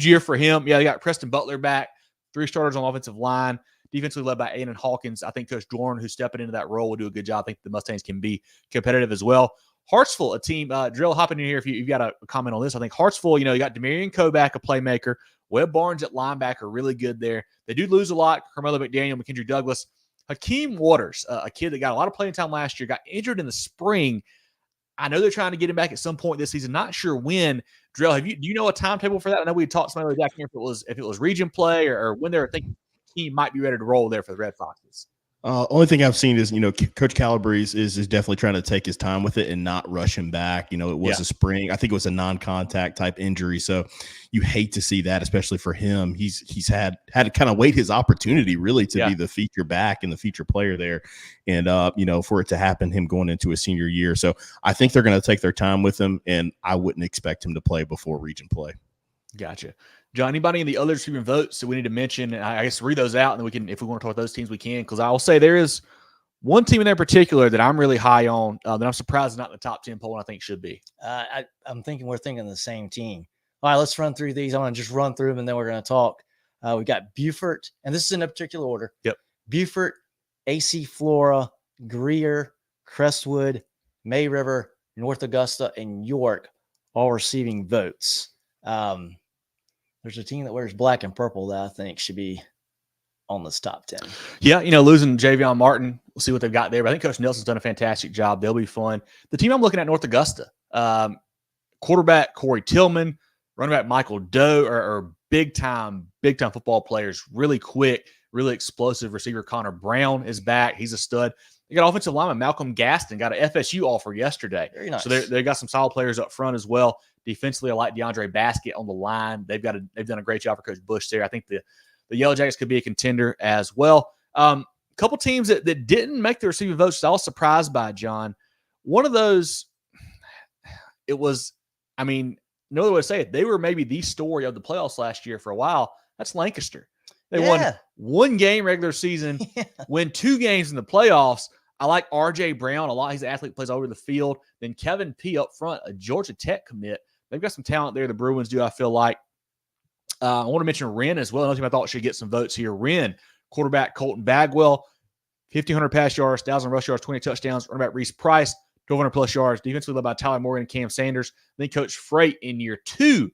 year for him. Yeah, they got Preston Butler back, 3 starters on the offensive line, defensively led by Aiden Hawkins. I think Coach Dorn, who's stepping into that role, will do a good job. I think the Mustangs can be competitive as well. Hartsville, a team, Jerel, hopping in here if you've got a comment on this. I think Hartsville, you got Demarion Koback, a playmaker. Webb Barnes at linebacker, really good there. They do lose a lot. Carmelo McDaniel, McKendry Douglas. Hakeem Waters, a kid that got a lot of playing time last year, got injured in the spring. I know they're trying to get him back at some point this season. Not sure when. Jerel, do you know a timetable for that? I know we talked some other back here if it was region play or when they're thinking he might be ready to roll there for the Red Foxes. Only thing I've seen is, Coach Calabrese is definitely trying to take his time with it and not rush him back. It was a spring. I think it was a non-contact type injury. So you hate to see that, especially for him. He's had to kind of wait his opportunity really to be the feature back and the feature player there. And, for it to happen, him going into a senior year. So I think they're going to take their time with him, and I wouldn't expect him to play before region play. Gotcha. John, anybody in the other receiving votes that we need to mention? And I guess read those out, and then we can, if we want to talk about those teams, we can. Because I will say there is one team in there in particular that I'm really high on that I'm surprised is not in the top 10 poll, and I think should be. I'm thinking we're thinking the same team. All right, let's run through these. I'm going to just run through them, and then we're going to talk. We got Beaufort, and this is in no particular order. Yep. Beaufort, AC Flora, Greer, Crestwood, May River, North Augusta, and York all receiving votes. There's a team that wears black and purple that I think should be on this top 10. Yeah, losing Javion Martin, we'll see what they've got there. But I think Coach Nelson's done a fantastic job. They'll be fun. The team I'm looking at, North Augusta, quarterback Corey Tillman, running back Michael Doe, are big-time football players, really quick, really explosive receiver. Connor Brown is back. He's a stud. They got offensive lineman Malcolm Gaston, got an FSU offer yesterday. Very nice. So they got some solid players up front as well. Defensively, I like DeAndre Baskett on the line. They've done a great job for Coach Bush there. I think the Yellow Jackets could be a contender as well. A couple teams that didn't make the receiving votes, I was surprised by, John. One of those, it was, no other way to say it, they were maybe the story of the playoffs last year for a while. That's Lancaster. They won one game regular season, win 2 games in the playoffs. I like R.J. Brown a lot. He's an athlete, plays all over the field. Then Kevin P. up front, a Georgia Tech commit. They've got some talent there. The Bruins do, I feel like. I want to mention Wren as well. Another team I thought should get some votes here. Wren, quarterback Colton Bagwell, 1,500 pass yards, 1,000 rush yards, 20 touchdowns. Running back Reese Price, 1,200-plus yards. Defensively led by Tyler Morgan and Cam Sanders. I think Coach Freight in year 2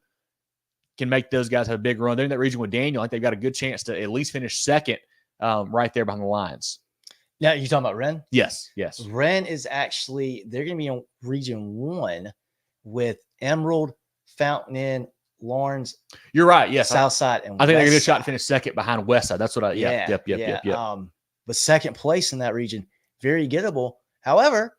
can make those guys have a big run. They're in that region with Daniel. I think they've got a good chance to at least finish second right there behind the Lions. Now, you talking about Wren? Yes. Wren is actually, they're going to be in region 1 with Emerald, Fountain Inn, Lawrence. You're right. Yes. Southside and I think they're going to Westside. shot to finish second behind Westside. That's what I, yep. But second place in that region, very gettable. However,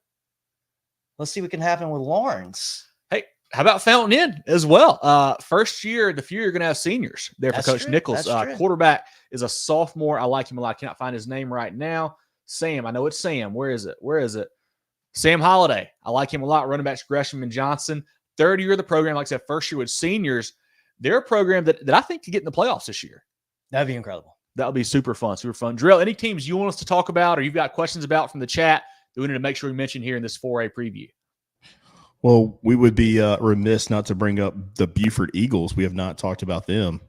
let's see what can happen with Lawrence. Hey, how about Fountain Inn as well? First year, the few you're going to have seniors there for Coach Nichols. Quarterback is a sophomore. I like him a lot. I cannot find his name right now. Sam. I know it's Sam. Where is it? Sam Holiday. I like him a lot. Running backs Gresham and Johnson. Third year of the program, like I said, first year with seniors. They're a program that I think could get in the playoffs this year. That'd be incredible. That would be super fun. Jerel, any teams you want us to talk about or you've got questions about from the chat that we need to make sure we mention here in this 4A preview? Well, we would be remiss not to bring up the Beaufort Eagles. We have not talked about them.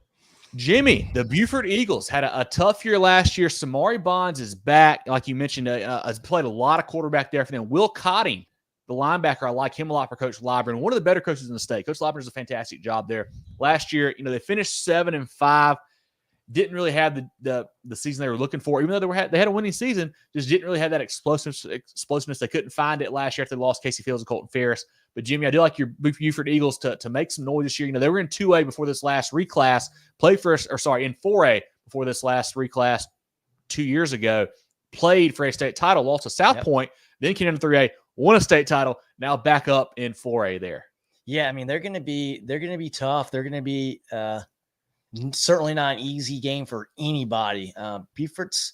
Jimmy, the Beaufort Eagles had a tough year last year. Samari Bonds is back. Like you mentioned, has played a lot of quarterback there for them. Will Cotting, the linebacker, I like him a lot for Coach Libren. One of the better coaches in the state. Coach Libren does a fantastic job there. Last year, they finished 7-5. Didn't really have the season they were looking for, even though they had a winning season. Just didn't really have that explosiveness. They couldn't find it last year after they lost Casey Fields and Colton Ferris. But Jimmy, I do like your Beaufort Eagles to make some noise this year. They were in 2A before this last reclass. In 4A before this last reclass 2 years ago. Played for a state title, lost to South Point. then came down to 3A, won a state title, now back up in 4A there. Yeah, I mean, they're going to be tough. They're going to be certainly not an easy game for anybody. Beaufort's,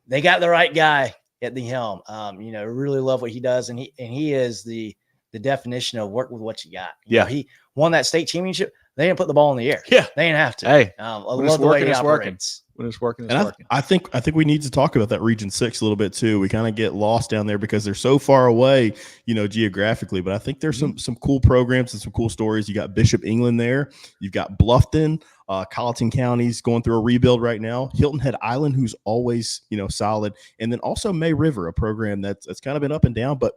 they got the right guy at the helm. Really love what he does, and he is the definition of work with what you got. He won that state championship. They didn't put the ball in the air. Yeah, they didn't have to. Hey, I love the way he operates. When it's working, it's and working. I think we need to talk about that Region 6 a little bit too. We kind of get lost down there because they're so far away, geographically. But I think there's some cool programs and some cool stories. You got Bishop England there. You've got Bluffton, Colleton County's going through a rebuild right now. Hilton Head Island, who's always solid, and then also May River, a program that's kind of been up and down, but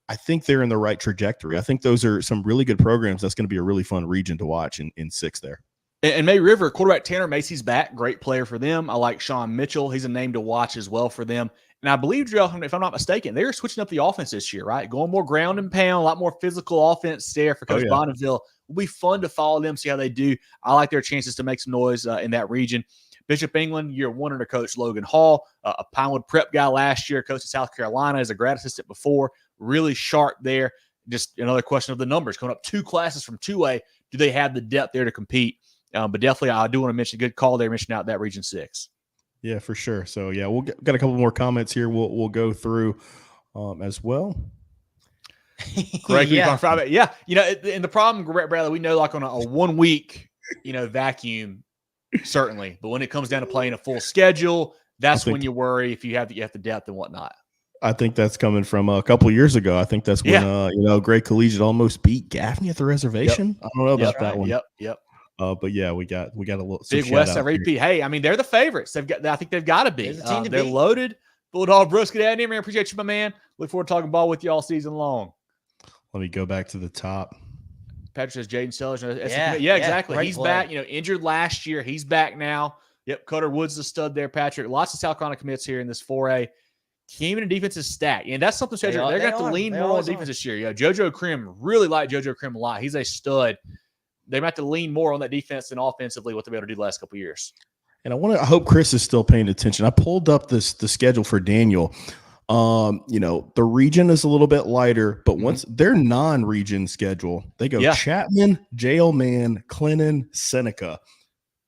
I think they're in the right trajectory. I think those are some really good programs. That's going to be a really fun region to watch in 6 there. And May River, quarterback Tanner Macy's back. Great player for them. I like Sean Mitchell. He's a name to watch as well for them. And I believe, Jerel, if I'm not mistaken, they're switching up the offense this year, right? Going more ground and pound, a lot more physical offense there for Coach Bonneville. Will be fun to follow them, see how they do. I like their chances to make some noise in that region. Bishop England, year one under Coach Logan Hall, a Pinewood prep guy last year, coached in South Carolina as a grad assistant before. Really sharp there. Just another question of the numbers. Coming up 2 classes from 2A, do they have the depth there to compete? But definitely, I do want to mention, good call there, mentioning out that Region 6. Yeah, for sure. So, yeah, we'll got a couple more comments here. We'll go through as well. Correct. On Friday. Yeah. And the problem, Bradley, we know like on a 1 week, vacuum, certainly. But when it comes down to playing a full schedule, that's when you worry if you have the depth and whatnot. I think that's coming from a couple of years ago. I think that's when Great Collegiate almost beat Gaffney at the reservation. I don't know about that one. Yep. But yeah, we got a little big West Side repeat. Hey, I mean, they're the favorites. I think they've got to be. They're loaded. Bulldog Brooks, get out of here, man. Appreciate you, my man. Look forward to talking ball with you all season long. Let me go back to the top. Patrick says Jaden Sellers. Yeah, exactly. He's back. Injured last year. He's back now. Yep, Cutter Woods the stud there, Patrick. Lots of South Carolina commits here in this 4A. Team and defense is stacked. And that's something they're going to have to lean more on defense this year. Yeah, JoJo Krim, really like JoJo Krim a lot. He's a stud. They might have to lean more on that defense than offensively what they've been able to do the last couple of years. And I hope Chris is still paying attention. I pulled up the schedule for Daniel. The region is a little bit lighter, but once their non-region schedule, they go Chapman, Jailman, Clinton, Seneca.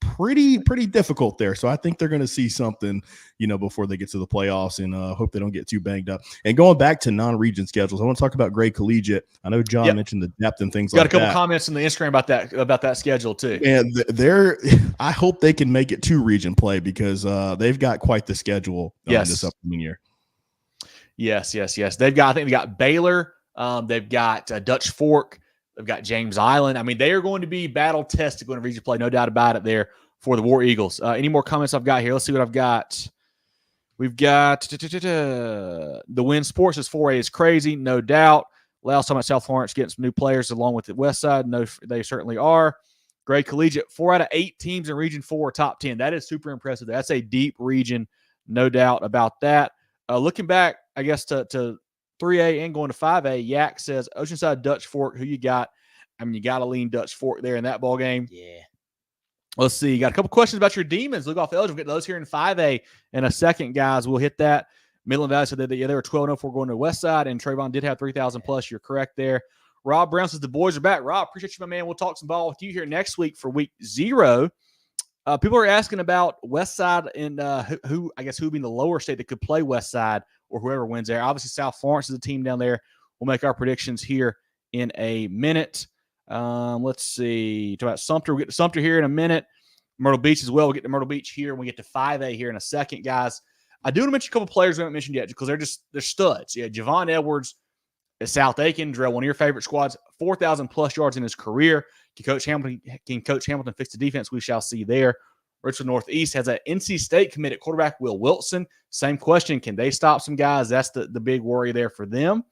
Pretty difficult there. So I think they're going to see something, before they get to the playoffs, and hope they don't get too banged up. And going back to non-region schedules, I want to talk about Gray Collegiate. I know John mentioned the depth and things like that. Got a couple comments in the Instagram about that schedule too. And I hope they can make it to region play because they've got quite the schedule this upcoming year. Yes. They've got Baylor. They've got Dutch Fork. They've got James Island. I mean, they are going to be battle tested going to region play, no doubt about it there for the War Eagles. Any more comments I've got here? Let's see what I've got. We've got the Win Sports is 4A is crazy, no doubt. Last time at South Florence getting some new players along with the West Side. No, they certainly are. Gray Collegiate, 4 out of 8 teams in Region 4 are top 10. That is super impressive. That's a deep region, no doubt about that. Looking back, I guess, to 3A and going to 5A, Yak says, Oceanside, Dutch Fork, who you got? I mean, you got to lean Dutch Fork there in that ball game. Yeah. Let's see. You got a couple questions about your Demons. Look off eligible. We'll get those here in 5A in a second, guys. We'll hit that. Midland Valley said that they were 12-0 for going to the West Side, and Trayvon did have 3,000 plus. You're correct there. Rob Brown says the boys are back. Rob, appreciate you, my man. We'll talk some ball with you here next week for week 0. People are asking about West Side and who would be in the lower state that could play West Side or whoever wins there. Obviously, South Florence is a team down there. We'll make our predictions here in a minute. Let's see. Talk about Sumter. We'll get to Sumter here in a minute. Myrtle Beach as well. We'll get to Myrtle Beach here when we get to 5A here in a second, guys. I do want to mention a couple players we haven't mentioned yet because they're studs. Yeah, Javon Edwards at South Aiken, Jerel, one of your favorite squads, 4,000 plus yards in his career. Can Coach Hamilton fix the defense? We shall see there. Richland Northeast has an NC State committed quarterback, Will Wilson. Same question. Can they stop some guys? That's the big worry there for them.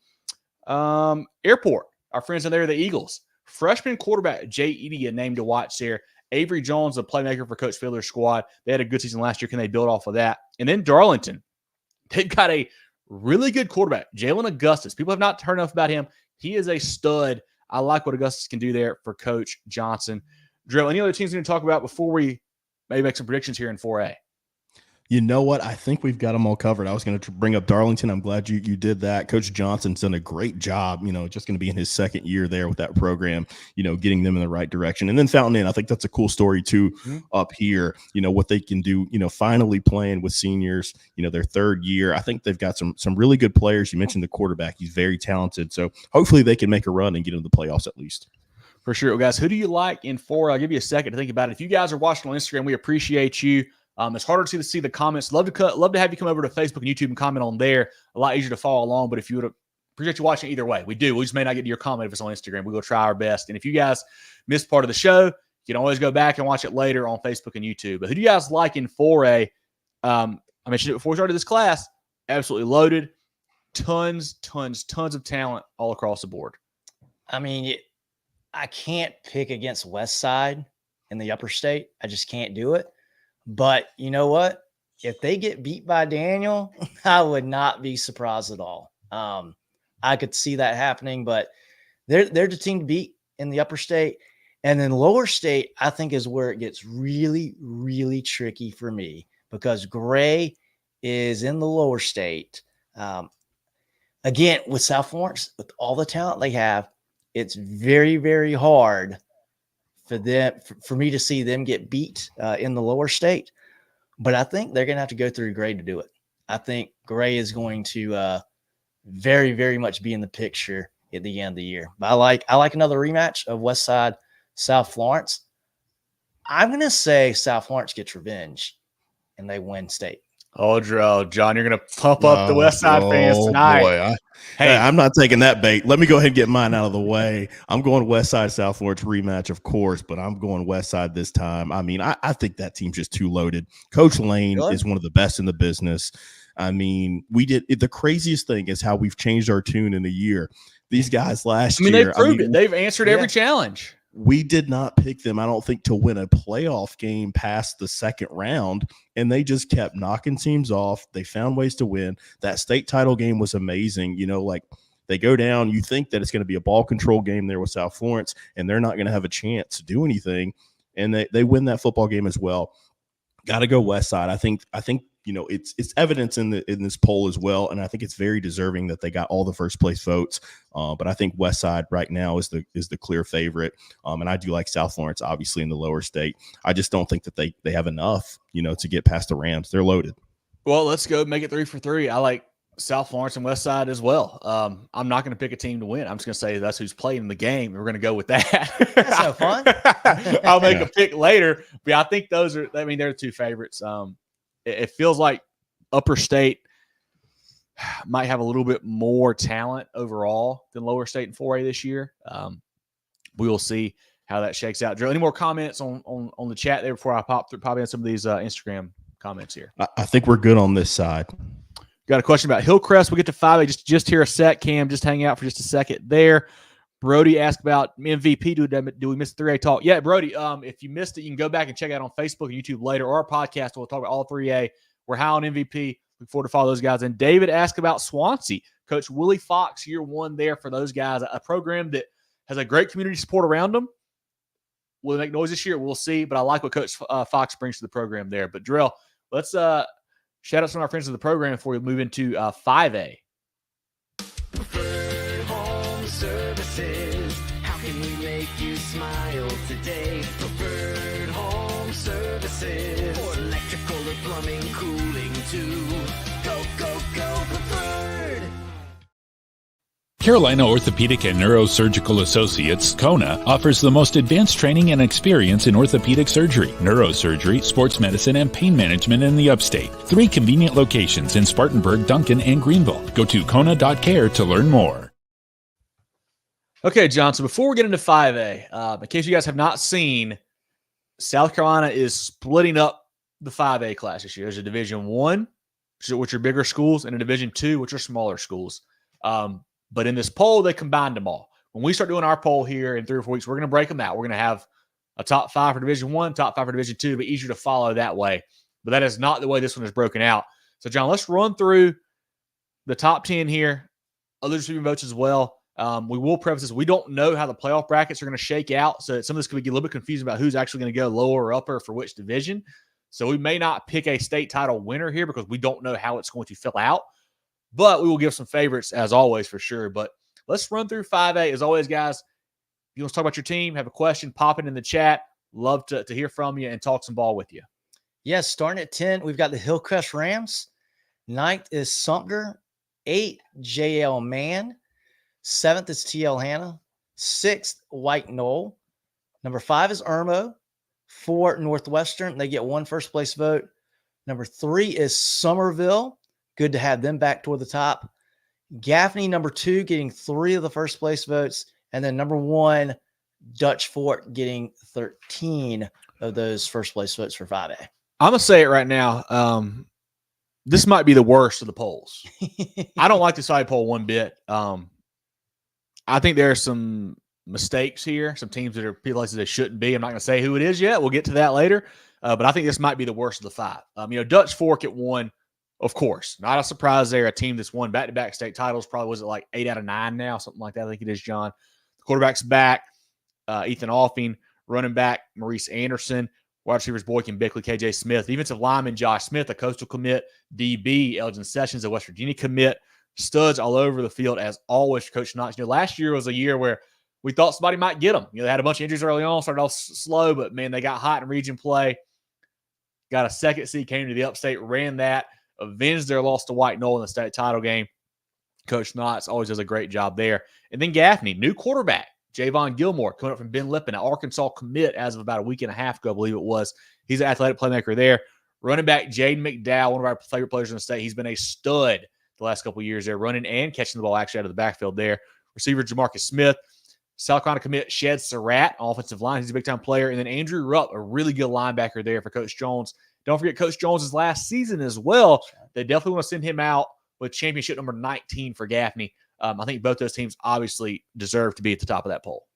Airport, our friends in there, the Eagles. Freshman quarterback Jay Edie, a name to watch there. Avery Jones, a playmaker for Coach Fiddler's squad. They had a good season last year. Can they build off of that? And then Darlington. They've got a really good quarterback, Jalen Augustus. People have not heard enough about him. He is a stud. I like what Augustus can do there for Coach Johnson. Jerel, any other teams we need to talk about before we maybe make some predictions here in 4A? You know what? I think we've got them all covered. I was going to bring up Darlington. I'm glad you did that. Coach Johnson's done a great job, just going to be in his second year there with that program, getting them in the right direction. And then Fountain Inn, I think that's a cool story too up here, what they can do, finally playing with seniors, their third year. I think they've got some really good players. You mentioned the quarterback. He's very talented. So hopefully they can make a run and get into the playoffs at least. For sure. Well, guys, who do you like in 4? I'll give you a second to think about it. If you guys are watching on Instagram, we appreciate you. It's harder to see the comments. Love to have you come over to Facebook and YouTube and comment on there. A lot easier to follow along. But if you would appreciate you watching either way, we do. We just may not get to your comment if it's on Instagram. We will try our best. And if you guys missed part of the show, you can always go back and watch it later on Facebook and YouTube. But who do you guys like in 4A? I mentioned it before we started this class. Absolutely loaded. Tons of talent all across the board. I mean, I can't pick against West Side in the upper state. I just can't do it. But you know what? If they get beat by Daniel, I would not be surprised at all. I could see that happening, but they're the team to beat in the upper state. And then lower state, I think, is where it gets really, really tricky for me because Gray is in the lower state. Again, with South Florence, with all the talent they have, it's very, very hard for me to see them get beat in the lower state. But I think they're going to have to go through Gray to do it. I think Gray is going to very, very much be in the picture at the end of the year. But I like another rematch of West Side, South Florence. I'm going to say South Florence gets revenge and they win state. Oh, Jerel, John, you're going to pump up the West Side fans tonight. Boy, I'm not taking that bait. Let me go ahead and get mine out of the way. I'm going West Side, South Florence rematch, of course, but I'm going West Side this time. I mean, I think that team's just too loaded. Coach Lane is one of the best in the business. I mean, the craziest thing is how we've changed our tune in a year. These guys last year. They've proved it. They've answered every challenge. We did not pick them, I don't think, to win a playoff game past the second round, and they just kept knocking teams off. They found ways to win. That state title game was amazing. They go down. You think that it's going to be a ball control game there with South Florence, and they're not going to have a chance to do anything, and they win that football game as well. Got to go West Side. I think it's evidence in this poll as well, and I think it's very deserving that they got all the first place votes. But I think West Side right now is the clear favorite, and I do like South Florence obviously in the lower state. I just don't think that they have enough, to get past the Rams. They're loaded. Well, let's go make it 3 for 3. I like South Florence and West Side as well. I'm not going to pick a team to win. I'm just going to say that's who's playing the game. We're going to go with that. That's so fun. I'll make a pick later, but I think they're the two favorites. It feels like upper state might have a little bit more talent overall than lower state in 4A this year. We will see how that shakes out. Jerel, any more comments on the chat there before I pop in some of these Instagram comments here? I think we're good on this side. Got a question about Hillcrest. We'll get to 5A just here a sec. Cam, just hang out for just a second there. Brody asked about MVP. Do we miss 3A talk? Yeah, Brody, if you missed it, you can go back and check it out on Facebook and YouTube later, or our podcast. We'll talk about all 3A. We're high on MVP. Look forward to follow those guys. And David asked about Swansea. Coach Willie Fox, year 1 there for those guys. A program that has a great community support around them. Will they make noise this year? We'll see. But I like what Coach Fox brings to the program there. But, Jerel, let's shout out some of our friends of the program before we move into 5A. Home Services. How can we make you smile today? Preferred Home Services. For electrical or plumbing, cooling too. Go, go, go, Preferred. Carolina Orthopedic and Neurosurgical Associates, KONA, offers the most advanced training and experience in orthopedic surgery, neurosurgery, sports medicine, and pain management in the upstate. 3 convenient locations in Spartanburg, Duncan, and Greenville. Go to kona.care to learn more. Okay, John, so before we get into 5A, in case you guys have not seen, South Carolina is splitting up the 5A class this year. There's a Division I, which are bigger schools, and a Division II, which are smaller schools. But in this poll, they combined them all. When we start doing our poll here in 3 or 4 weeks, we're going to break them out. We're going to have a top 5 for Division I, top 5 for Division II. It'll be easier to follow that way. But that is not the way this one is broken out. So, John, let's run through the top 10 here. Other receiving votes as well. We will preface this. We don't know how the playoff brackets are going to shake out. So some of this could be a little bit confusing about who's actually going to go lower or upper for which division. So we may not pick a state title winner here because we don't know how it's going to fill out. But we will give some favorites as always for sure. But let's run through 5A. As always, guys, if you want to talk about your team, have a question, pop it in the chat. Love to hear from you and talk some ball with you. Yes, starting at 10, we've got the Hillcrest Rams. 9th is Sumter. 8, JL Man. 7th is TL Hannah. 6th, White Knoll. Number 5 is Irmo. 4, Northwestern. They get 1 first place vote. Number 3 is Somerville. Good to have them back toward the top. Gaffney, number 2, getting 3 of the first place votes. And then number 1, Dutch Fork, getting 13 of those first place votes for 5A. I'm going to say it right now. This might be the worst of the polls. I don't like the side poll one bit. I think there are some mistakes here, some teams that are places they shouldn't be. I'm not going to say who it is yet. We'll get to that later. But I think this might be the worst of the 5. Dutch Fork at 1, of course. Not a surprise there. A team that's won back-to-back state titles. Probably was it like 8 out of 9 now, something like that. I think it is, John. The quarterback's back. Ethan Offing. Running back, Maurice Anderson. Wide receivers, Boykin Bickley, KJ Smith. Defensive lineman, Josh Smith, a Coastal commit. DB, Elgin Sessions, a West Virginia commit. Studs all over the field, as always, for Coach Knox. Last year was a year where we thought somebody might get them. They had a bunch of injuries early on, started off slow, but, man, they got hot in region play. Got a second seed, came to the upstate, ran that, avenged their loss to White Knoll in the state title game. Coach Knox always does a great job there. And then Gaffney, new quarterback. Javon Gilmore coming up from Ben Lippin, an Arkansas commit as of about a week and a half ago, I believe it was. He's an athletic playmaker there. Running back Jaden McDowell, one of our favorite players in the state. He's been a stud the last couple of years there, running and catching the ball actually out of the backfield there. Receiver Jamarcus Smith. South Carolina commit Shed Surratt, offensive line. He's a big-time player. And then Andrew Rupp, a really good linebacker there for Coach Jones. Don't forget Coach Jones' last season as well. They definitely want to send him out with championship number 19 for Gaffney. I think both those teams obviously deserve to be at the top of that poll.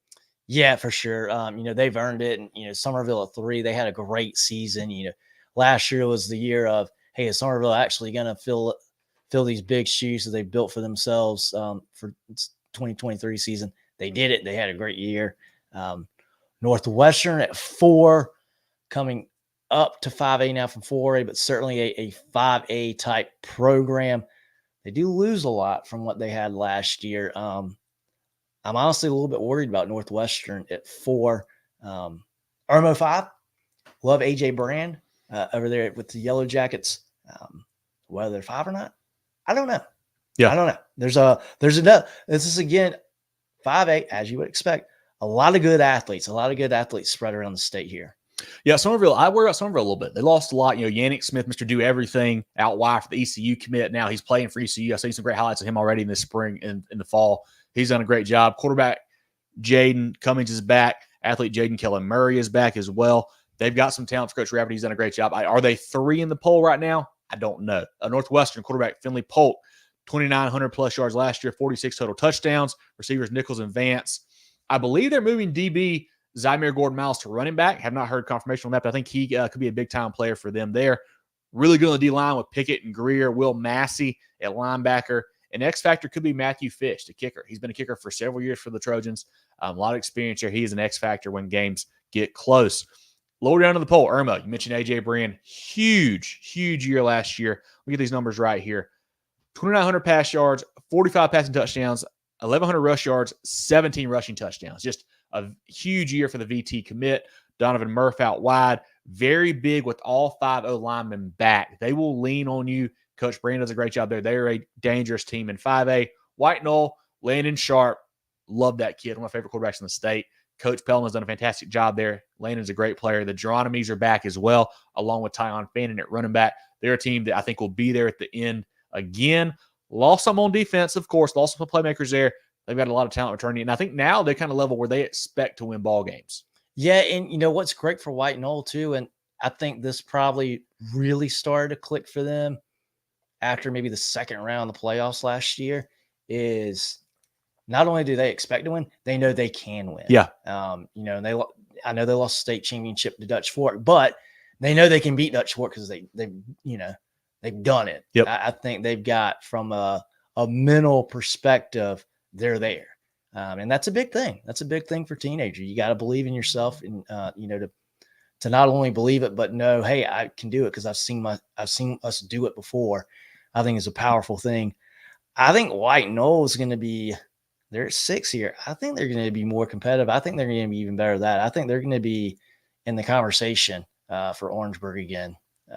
Yeah, for sure. They've earned it. And, Somerville at 3, they had a great season. Last year was the year of, hey, is Somerville actually going to fill these big shoes that they built for themselves for 2023 season? They did it. They had a great year. Northwestern at 4, coming up to 5A now from 4A, but certainly a 5A type program. They do lose a lot from what they had last year. I'm honestly a little bit worried about Northwestern at 4. Irmo 5, love AJ Brand over there with the Yellow Jackets. Whether they're 5 or not, I don't know. Yeah, I don't know. There's enough. This is again 5A, as you would expect. A lot of good athletes spread around the state here. Yeah, Somerville, I worry about Somerville a little bit. They lost a lot. Yannick Smith, Mr. Do Everything, out wide for the ECU commit. Now he's playing for ECU. I've seen some great highlights of him already in the spring and in the fall. He's done a great job. Quarterback Jaden Cummings is back. Athlete Jaden Kellen Murray is back as well. They've got some talent for Coach Rabbit. He's done a great job. Are they 3 in the poll right now? I don't know. Northwestern quarterback Finley Polk, 2,900 plus yards last year, 46 total touchdowns. Receivers Nichols and Vance. I believe they're moving DB Zymir Gordon-Miles to running back. Have not heard confirmation on that, but I think he could be a big-time player for them there. Really good on the D-line with Pickett and Greer. Will Massey at linebacker. And X factor could be Matthew Fish, the kicker. He's been a kicker for several years for the Trojans. A lot of experience here. He is an X factor when games get close. Lower down to the poll, Irma. You mentioned AJ Brand. Huge year last year. Look at these numbers right here. 2,900 pass yards, 45 passing touchdowns, 1,100 rush yards, 17 rushing touchdowns. Just a huge year for the VT commit. Donovan Murph out wide. Very big with all 5 O linemen back. They will lean on you. Coach Brand does a great job there. They're a dangerous team in 5A. White Knoll, Landon Sharp. Love that kid. One of my favorite quarterbacks in the state. Coach Pellman has done a fantastic job there. Landon's a great player. The Geronimo's are back as well, along with Tyon Fannin at running back. They're a team that I think will be there at the end again. Lost some on defense, of course. Lost some playmakers there. They've got a lot of talent returning. And I think now they're kind of level where they expect to win ball games. Yeah, and what's great for White Knoll too, and I think this probably really started to click for them after maybe the second round of the playoffs last year, is not only do they expect to win, they know they can win. Yeah. I know they lost the state championship to Dutch Fork, but they know they can beat Dutch Fork because they've done it. Yep. I think they've got, from a mental perspective, they're there. And that's a big thing. That's a big thing for teenagers. You got to believe in yourself and, to not only believe it, but know, hey, I can do it because I've seen us do it before, I think is a powerful thing. I think White Knoll is going to be, they're at 6 here. I think they're going to be more competitive. I think they're going to be even better than that. I think they're going to be in the conversation for Orangeburg again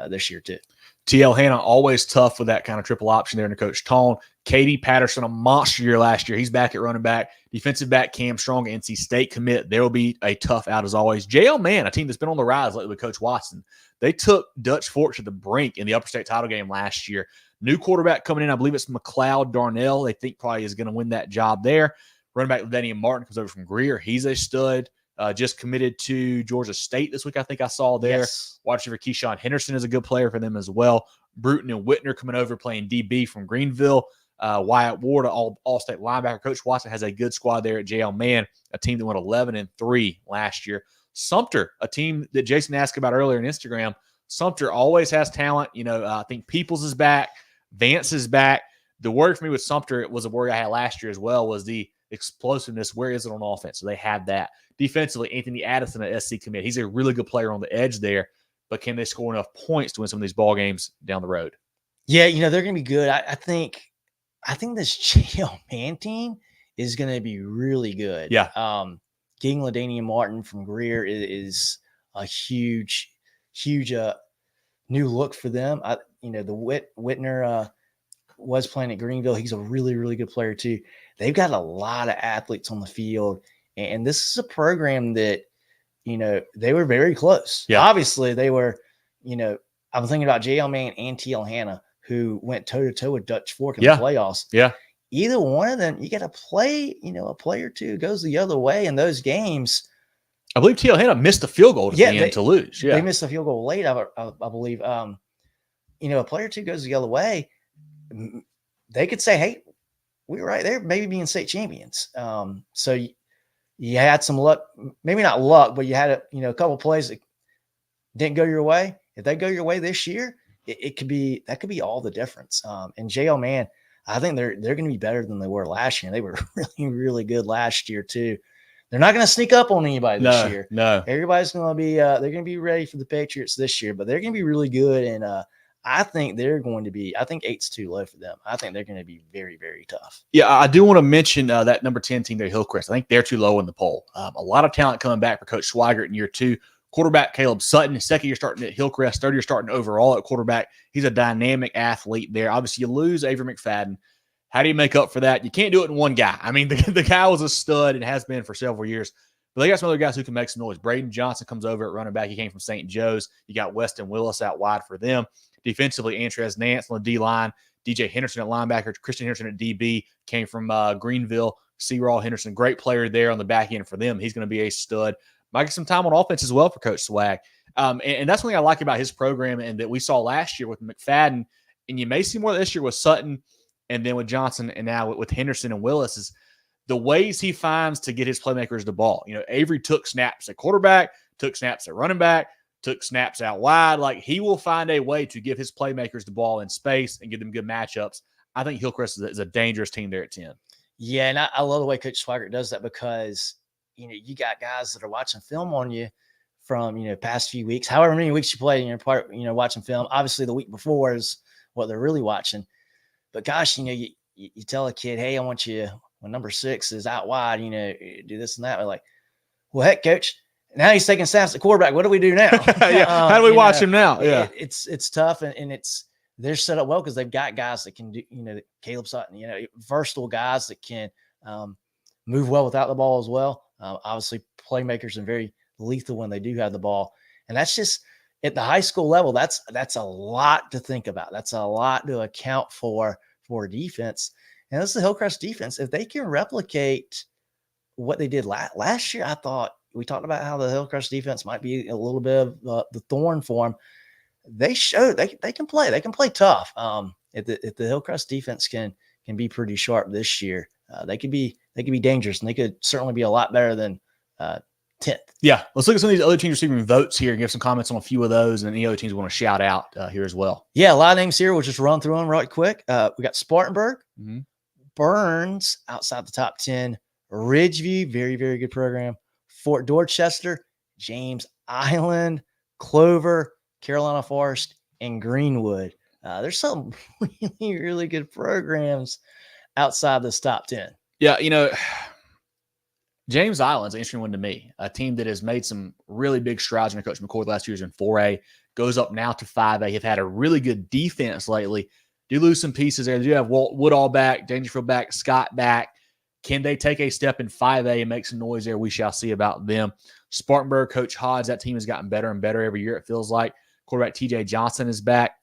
this year too. TL Hanna, always tough with that kind of triple option there under Coach Tone. Katie Patterson, a monster year last year. He's back at running back. Defensive back Cam Strong, NC State commit. There will be a tough out as always. JL Man, a team that's been on the rise lately with Coach Watson. They took Dutch Fork to the brink in the Upper State title game last year. New quarterback coming in. I believe it's McLeod Darnell. They think probably is going to win that job there. Running back Lavenia Martin comes over from Greer. He's a stud. Just committed to Georgia State this week, I think I saw there. Yes. Wide receiver Keyshawn Henderson is a good player for them as well. Bruton and Whitner coming over playing DB from Greenville. Wyatt Ward, all-state linebacker. Coach Watson has a good squad there at JL Man, a team that went 11-3 last year. Sumter, a team that Jason asked about earlier on Instagram. Sumter always has talent. I think Peoples is back. Vance is back. The worry for me with Sumter, it was a worry I had last year as well, was the explosiveness. Where is it on offense? So they have that. Defensively, Anthony Addison at SC commit. He's a really good player on the edge there, but can they score enough points to win some of these ball games down the road? Yeah, they're going to be good. I think this JL Man team is going to be really good. Yeah. Getting LaDania Martin from Greer is a huge new look for them. The Whitner was playing at Greenville. He's a really, really good player too. They've got a lot of athletes on the field, and this is a program that, they were very close. Yeah. Obviously they were, I'm thinking about JL Man and TL Hanna, who went toe-to-toe with Dutch Fork in the playoffs. Yeah. Either one of them, you got to play, a play or two goes the other way in those games. I believe TL Hanna missed a field goal at the end to lose. Yeah. They missed a field goal late, I believe. A play or two goes the other way. They could say, hey, we were right there, maybe being state champions. So you had some luck, maybe not luck, but you had a couple of plays that didn't go your way. If they go your way this year, that could be all the difference. And JL Man, I think they're going to be better than they were last year. They were really, really good last year too. They're not going to sneak up on anybody this year. No, everybody's going to be. They're going to be ready for the Patriots this year, but they're going to be really good. And I think they're going to be. I think 8's too low for them. I think they're going to be very, very tough. Yeah, I do want to mention that number 10 team there, Hillcrest. I think they're too low in the poll. A lot of talent coming back for Coach Swigert in year 2. Quarterback Caleb Sutton, second year starting at Hillcrest, third year starting overall at quarterback. He's a dynamic athlete there. Obviously, you lose Avery McFadden. How do you make up for that? You can't do it in one guy. I mean, the guy was a stud and has been for several years. But they got some other guys who can make some noise. Braden Johnson comes over at running back. He came from St. Joe's. You got Weston Willis out wide for them. Defensively, Antrez Nance on the D-line. DJ Henderson at linebacker. Christian Henderson at DB. Came from Greenville. C-Raw Henderson, great player there on the back end for them. He's going to be a stud. Might get some time on offense as well for Coach Swag. And that's one thing I like about his program and that we saw last year with McFadden. And you may see more this year with Sutton and then with Johnson and now with Henderson and Willis is the ways he finds to get his playmakers the ball. Avery took snaps at quarterback, took snaps at running back, took snaps out wide. Like, he will find a way to give his playmakers the ball in space and give them good matchups. I think Hillcrest is a dangerous team there at 10. Yeah, and I love the way Coach Swigert does that because, you got guys that are watching film on you from, past few weeks, however many weeks you play, and you're part, watching film. Obviously, the week before is what they're really watching. But gosh, you tell a kid, hey, I want you, when number 6 is out wide, do this and that. We're like, well, heck, coach, now he's taking snaps at quarterback. What do we do now? Yeah. How do we watch him now? Yeah. It's tough. And they're set up well because they've got guys that can do, Caleb Sutton, versatile guys that can move well without the ball as well. Obviously playmakers and very lethal when they do have the ball. And that's just at the high school level. That's a lot to think about. That's a lot to account for defense. And this is the Hillcrest defense. If they can replicate what they did last year, I thought we talked about how the Hillcrest defense might be a little bit of the thorn for them. They showed they can play. They can play tough. If the Hillcrest defense can be pretty sharp this year, they could be dangerous, and they could certainly be a lot better than 10th. Yeah. Let's look at some of these other teams receiving votes here and give some comments on a few of those, and any other teams we want to shout out here as well. Yeah, a lot of names here. We'll just run through them right quick. We got Spartanburg, Burns outside the top 10, Ridgeview, very, very good program, Fort Dorchester, James Island, Clover, Carolina Forest, and Greenwood. There's some really, really good programs outside this top 10. Yeah, James Island's an interesting one to me. A team that has made some really big strides under Coach McCoy the last 2 years in 4A, goes up now to 5A. Have had a really good defense lately. Do lose some pieces there. They do have Walt Woodall back, Dangerfield back, Scott back. Can they take a step in 5A and make some noise there? We shall see about them. Spartanburg, Coach Hodge, that team has gotten better and better every year, it feels like. Quarterback TJ Johnson is back.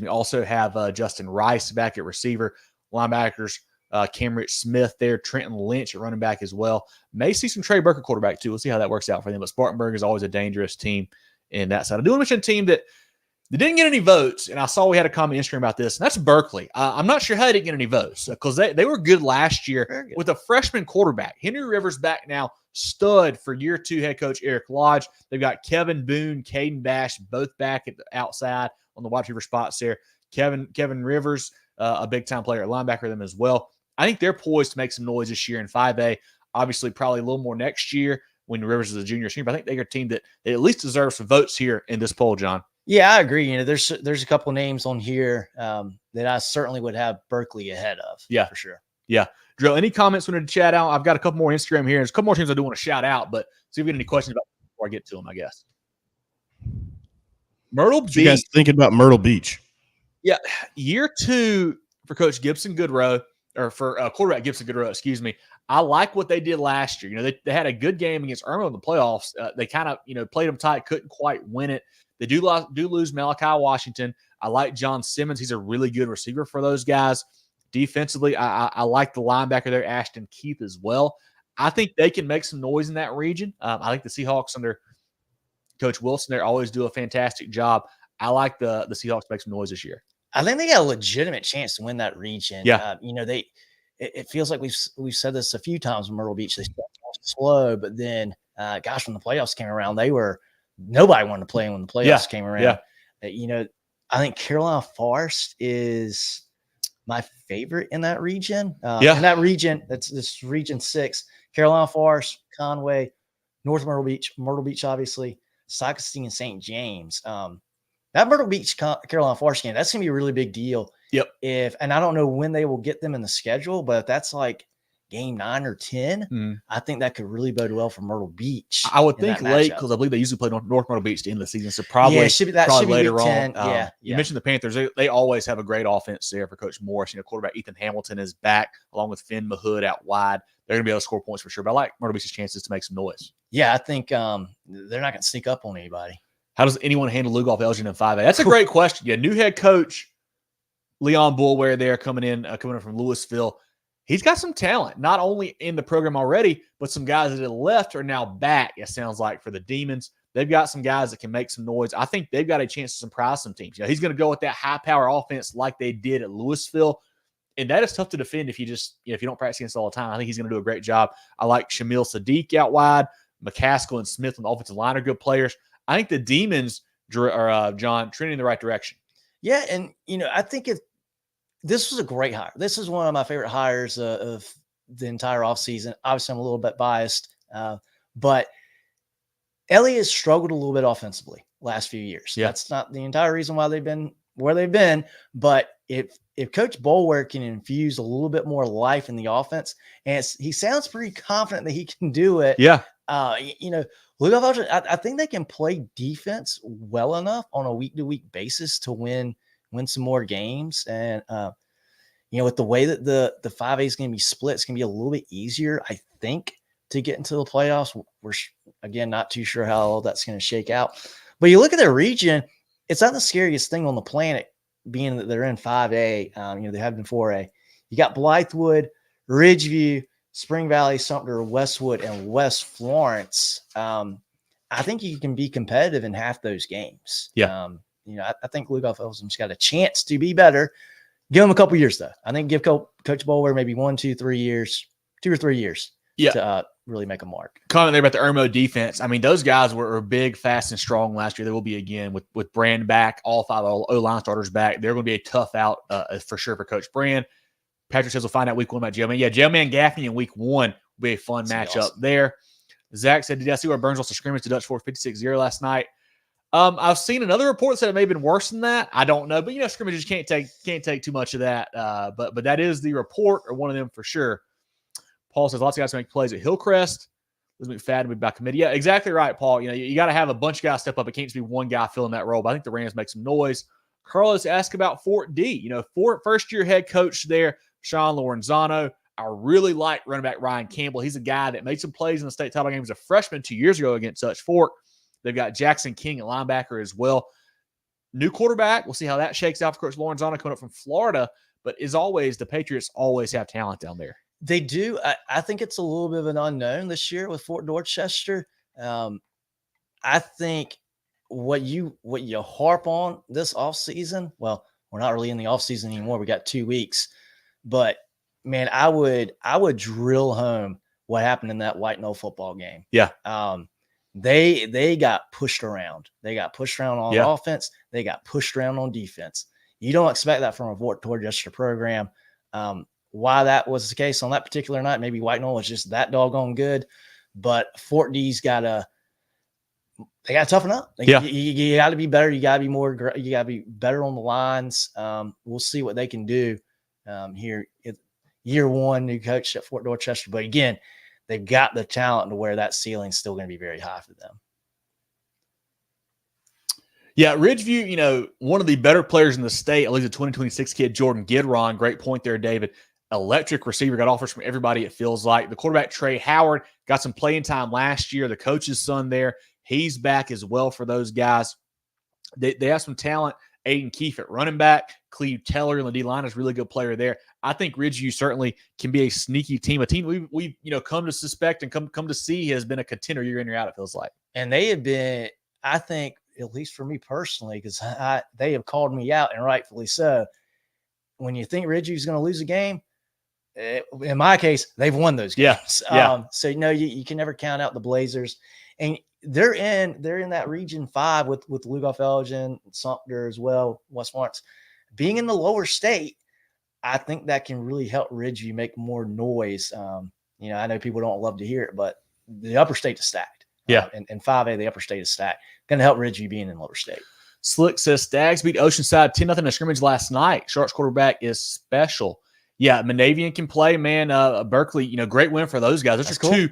Also have Justin Rice back at receiver. Linebackers, Cameron Smith there, Trenton Lynch at running back as well. May see some Trey Burke quarterback too. We'll see how that works out for them. But Spartanburg is always a dangerous team in that side. I do want to mention a team that didn't get any votes, and I saw we had a comment on Instagram about this, and that's Berkeley. I'm not sure how they didn't get any votes because they were good last year with a freshman quarterback. Henry Rivers back now, stud for year 2 head coach Eric Lodge. They've got Kevin Boone, Caden Bash, both back at the outside on the wide receiver spots there. Kevin Rivers, a big-time player at linebacker, them as well. I think they're poised to make some noise this year in 5A. Obviously, probably a little more next year when Rivers is a junior senior. But I think they're a team that at least deserves some votes here in this poll, John. Yeah, I agree. There's a couple names on here that I certainly would have Berkeley ahead of. Yeah, for sure. Yeah. Jerel, any comments we wanted to chat out? I've got a couple more on Instagram here. There's a couple more teams I do want to shout out, but see if we get any questions about them before I get to them, I guess. Myrtle Beach. You guys thinking about Myrtle Beach? Yeah, year 2 for Coach Gibson Goodrow, or for quarterback Gibson Goodrow, excuse me. I like what they did last year. They had a good game against Irma in the playoffs. They kind of played them tight, couldn't quite win it. They do lose Malachi Washington. I like John Simmons. He's a really good receiver for those guys. Defensively, I like the linebacker there, Ashton Keith, as well. I think they can make some noise in that region. I think the Seahawks under Coach Wilson there always do a fantastic job. I like the Seahawks make some noise this year. I think they got a legitimate chance to win that region. Yeah. It feels like we've said this a few times in Myrtle Beach. They started off slow, but then, when the playoffs came around, nobody wanted to play when the playoffs came around. Yeah. I think Carolina Forest is my favorite in that region. In that region, this region 6, Carolina Forest, Conway, North Myrtle Beach, obviously, Socastine and St. James. That Myrtle Beach Carolina Forest game, that's going to be a really big deal. Yep. And I don't know when they will get them in the schedule, but if that's like game 9 or 10, I think that could really bode well for Myrtle Beach. I would think late because I believe they usually play North Myrtle Beach to end the season. So probably, should be later on. You mentioned the Panthers. They always have a great offense there for Coach Morris. Quarterback Ethan Hamilton is back along with Finn Mahood out wide. They're going to be able to score points for sure. But I like Myrtle Beach's chances to make some noise. Yeah, I think they're not going to sneak up on anybody. How does anyone handle Lugoff Elgin in 5A? That's a great question. Yeah, new head coach Leon Bullware there coming in from Louisville. He's got some talent, not only in the program already, but some guys that have left are now back, it sounds like, for the Demons. They've got some guys that can make some noise. I think they've got a chance to surprise some teams. He's going to go with that high-power offense like they did at Louisville, and that is tough to defend if you don't practice against it all the time. I think he's going to do a great job. I like Shamil Sadiq out wide. McCaskill and Smith on the offensive line are good players. I think the Demons are, John, trending in the right direction. Yeah, and, I think this was a great hire. This is one of my favorite hires of the entire offseason. Obviously, I'm a little bit biased, but Elliott has struggled a little bit offensively last few years. Yeah. That's not the entire reason why they've been where they've been, but if Coach Boulware can infuse a little bit more life in the offense, and he sounds pretty confident that he can do it. Yeah. I think they can play defense well enough on a week-to-week basis to win some more games. And, with the way that the 5A is going to be split, it's going to be a little bit easier, I think, to get into the playoffs. We're, again, not too sure how all that's going to shake out. But you look at their region, it's not the scariest thing on the planet, being that they're in 5A. They have been 4A. You got Blythewood, Ridgeview, Spring Valley, Sumter, Westwood, and West Florence. I think you can be competitive in half those games. Yeah. I think Lugoff Elgham's got a chance to be better. Give him a couple years, though. I think give Coach Boulware maybe 2 or 3 years to really make a mark. Comment there about the Irmo defense. I mean, those guys were big, fast, and strong last year. They will be again with Brand back, all 5 O-line starters back. They're going to be a tough out for sure for Coach Brand. Patrick says we'll find out week 1 about J-Man. Yeah, J-Man Gaffney in week 1 will be a fun matchup there. Zach said, did I see where Burns lost a scrimmage to Dutch Fork 56-0 last night? I've seen another report that said it may have been worse than that. I don't know, but scrimmages can't take too much of that. But that is the report, or one of them for sure. Paul says lots of guys make plays at Hillcrest. Liz McFadden will be by committee. Yeah, exactly right, Paul. You got to have a bunch of guys step up. It can't just be one guy filling that role. But I think the Rams make some noise. Carlos asked about Fort D. First-year head coach there, Sean Lorenzano. I really like running back Ryan Campbell. He's a guy that made some plays in the state title game as a freshman 2 years ago against Dutch Fork. They've got Jackson King at linebacker as well. New quarterback. We'll see how that shakes out for Coach Lorenzano coming up from Florida. But as always, the Patriots always have talent down there. They do. I think it's a little bit of an unknown this year with Fort Dorchester. I think what you harp on this offseason, well, we're not really in the offseason anymore. We got 2 weeks. But, man, I would drill home what happened in that White Knoll football game. Yeah. They got pushed around. They got pushed around on offense. They got pushed around on defense. You don't expect that from a Fort Dorchester program. Why that was the case on that particular night, maybe White Knoll was just that doggone good, but Fort D's they got to toughen up. You got to be better. You got to be more. You got to be better on the lines. We'll see what they can do here. Year one, new coach at Fort Dorchester, but again, they've got the talent to where that ceiling's still going to be very high for them. Yeah, Ridgeview, one of the better players in the state, at least a 2026 kid, Jordan Gidron. Great point there, David. Electric receiver, got offers from everybody, it feels like. The quarterback, Trey Howard, got some playing time last year. The coach's son there, he's back as well for those guys. They have some talent. Aiden Keefe at running back. Cleve Teller in the D-line is a really good player there. I think Ridgeview certainly can be a sneaky team, a team we've come to suspect and come to see has been a contender year in, year out, it feels like. And they have been, I think, at least for me personally, because they have called me out, and rightfully so. When you think Ridgeview's going to lose a game, in my case, they've won those games. Yeah. So you can never count out the Blazers, and they're in that Region 5 with Lugoff, Elgin, Sumter as well, West Lawrence. Being in the lower state, I think that can really help Ridgeview make more noise. I know people don't love to hear it, but the upper state is stacked. Yeah. In 5A, the upper state is stacked. Going to help Ridgeview being in lower state. Slick says Stags beat Oceanside 10-0 in a scrimmage last night. Sharks quarterback is special. Yeah, Monavian can play, man. Berkeley, great win for those guys. Those are cool.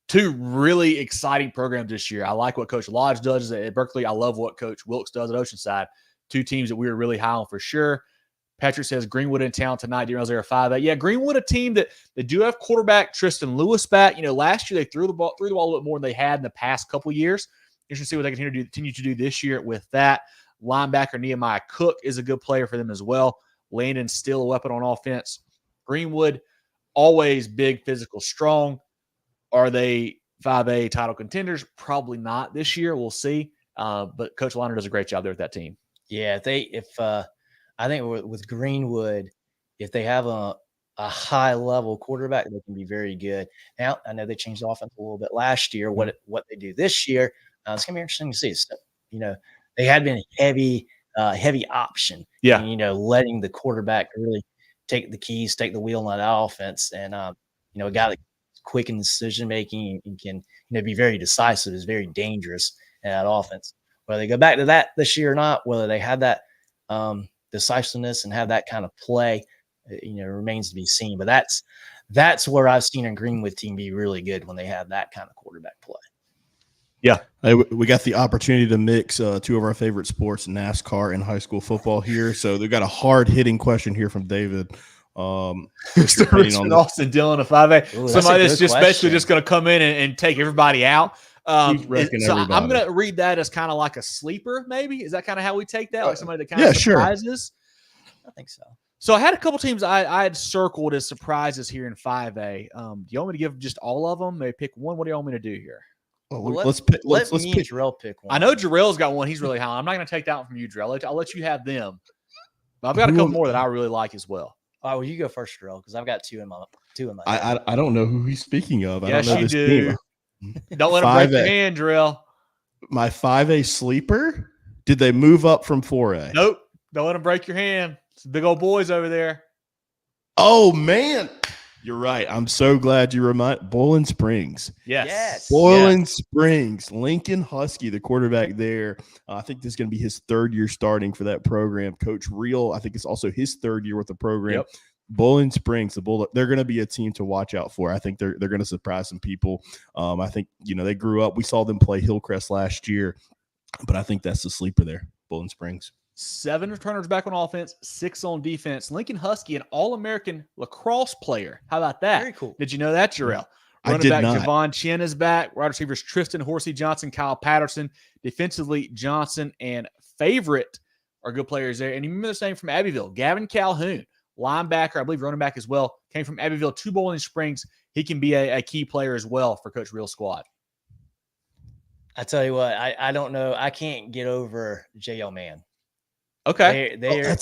Two really exciting programs this year. I like what Coach Lodge does at Berkeley. I love what Coach Wilkes does at Oceanside. Two teams that we were really high on for sure. Patrick says Greenwood in town tonight. Didn't realize they were 5A. Yeah, Greenwood, a team that they do have quarterback Tristan Lewis back. Last year they threw the ball a little bit more than they had in the past couple of years. You should see what they continue to do this year with that. Linebacker Nehemiah Cook is a good player for them as well. Landon's still a weapon on offense. Greenwood, always big, physical, strong. Are they 5A title contenders? Probably not this year. We'll see. But Coach Liner does a great job there with that team. Yeah, I think with Greenwood, if they have a high-level quarterback, they can be very good. Now, I know they changed the offense a little bit last year. What they do this year, it's going to be interesting to see. So, they had been heavy option. Yeah. And, letting the quarterback really take the keys, take the wheel on that offense. And, a guy that's quick in decision-making and can, be very decisive is very dangerous in that offense. Whether they go back to that this year or not, whether they have that decisiveness and have that kind of play, remains to be seen. But that's where I've seen a Greenwood team be really good when they have that kind of quarterback play. Yeah. Hey, we got the opportunity to mix two of our favorite sports, NASCAR and high school football here. So they've got a hard-hitting question here from David. Mr. Richard Austin Dillon of 5A. Ooh, somebody that's just basically just going to come in and take everybody out. So everybody. I'm going to read that as kind of like a sleeper, maybe. Is that kind of how we take that? Like somebody that kind of surprises? Sure. I think so. So I had a couple teams I had circled as surprises here in 5A. Do you want me to give just all of them? Maybe pick one. What do you want me to do here? Well, let's pick. Let's pick Jerel pick one. I know Jerel's got one. He's really high. I'm not going to take that one from you, Jerel. I'll let you have them. But I've got a couple more that I really like as well. All right, well, you go first, Jerel, because I've got two in my. I don't know who he's speaking of. I yes, don't know you this do. Team. Don't let him break your hand, Jerel. My 5A sleeper. Did they move up from 4A? Nope. Don't let him break your hand. It's big old boys over there. Oh man, You're right. I'm so glad you remind Bowling Springs. Yes. Boiling Springs, Lincoln Husky, the quarterback there. I think this is going to be his third year starting for that program. Coach Reel, I think it's also his third year with the program. Yep. Bowling Springs, they're going to be a team to watch out for. I think they're going to surprise some people. I think, they grew up. We saw them play Hillcrest last year, but I think that's the sleeper there, Bowling Springs. 7 returners back on offense, 6 on defense. Lincoln Husky, an All-American lacrosse player. How about that? Very cool. Did you know that, Jerel? I Running did back not. Javon Chin is back. Wide receivers Tristan Horsey Johnson, Kyle Patterson. Defensively, Johnson and Favorite are good players there. And you remember the name from Abbeville, Gavin Calhoun, linebacker, I believe running back as well, came from Abbeville to Bowling Springs. He can be a key player as well for Coach Reel's squad. I tell you what, I don't know. I can't get over JL Man. Okay. They're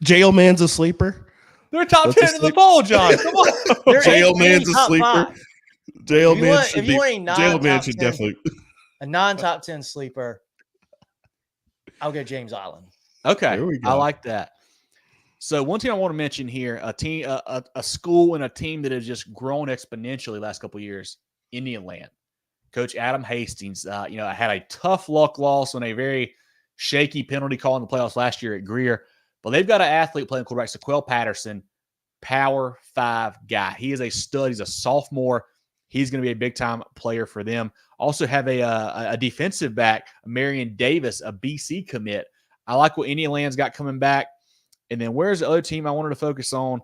JL Man's a sleeper. They're top That's 10 in the poll, John. Come on. they're JL Man's a top sleeper. 5. JL If you Man want- should if you be. want a JL Man non-top should 10 definitely. a non-top 10 sleeper, I'll go James Island. Okay. There we go. I like that. So one team I want to mention here, a school and a team that has just grown exponentially last couple of years, Indian Land. Coach Adam Hastings, had a tough luck loss on a very shaky penalty call in the playoffs last year at Greer. But they've got an athlete playing quarterback, Sequel Patterson, Power 5 guy. He is a stud. He's a sophomore. He's going to be a big-time player for them. Also have a defensive back, Marion Davis, a BC commit. I like what Indian Land's got coming back. And then where's the other team I wanted to focus on?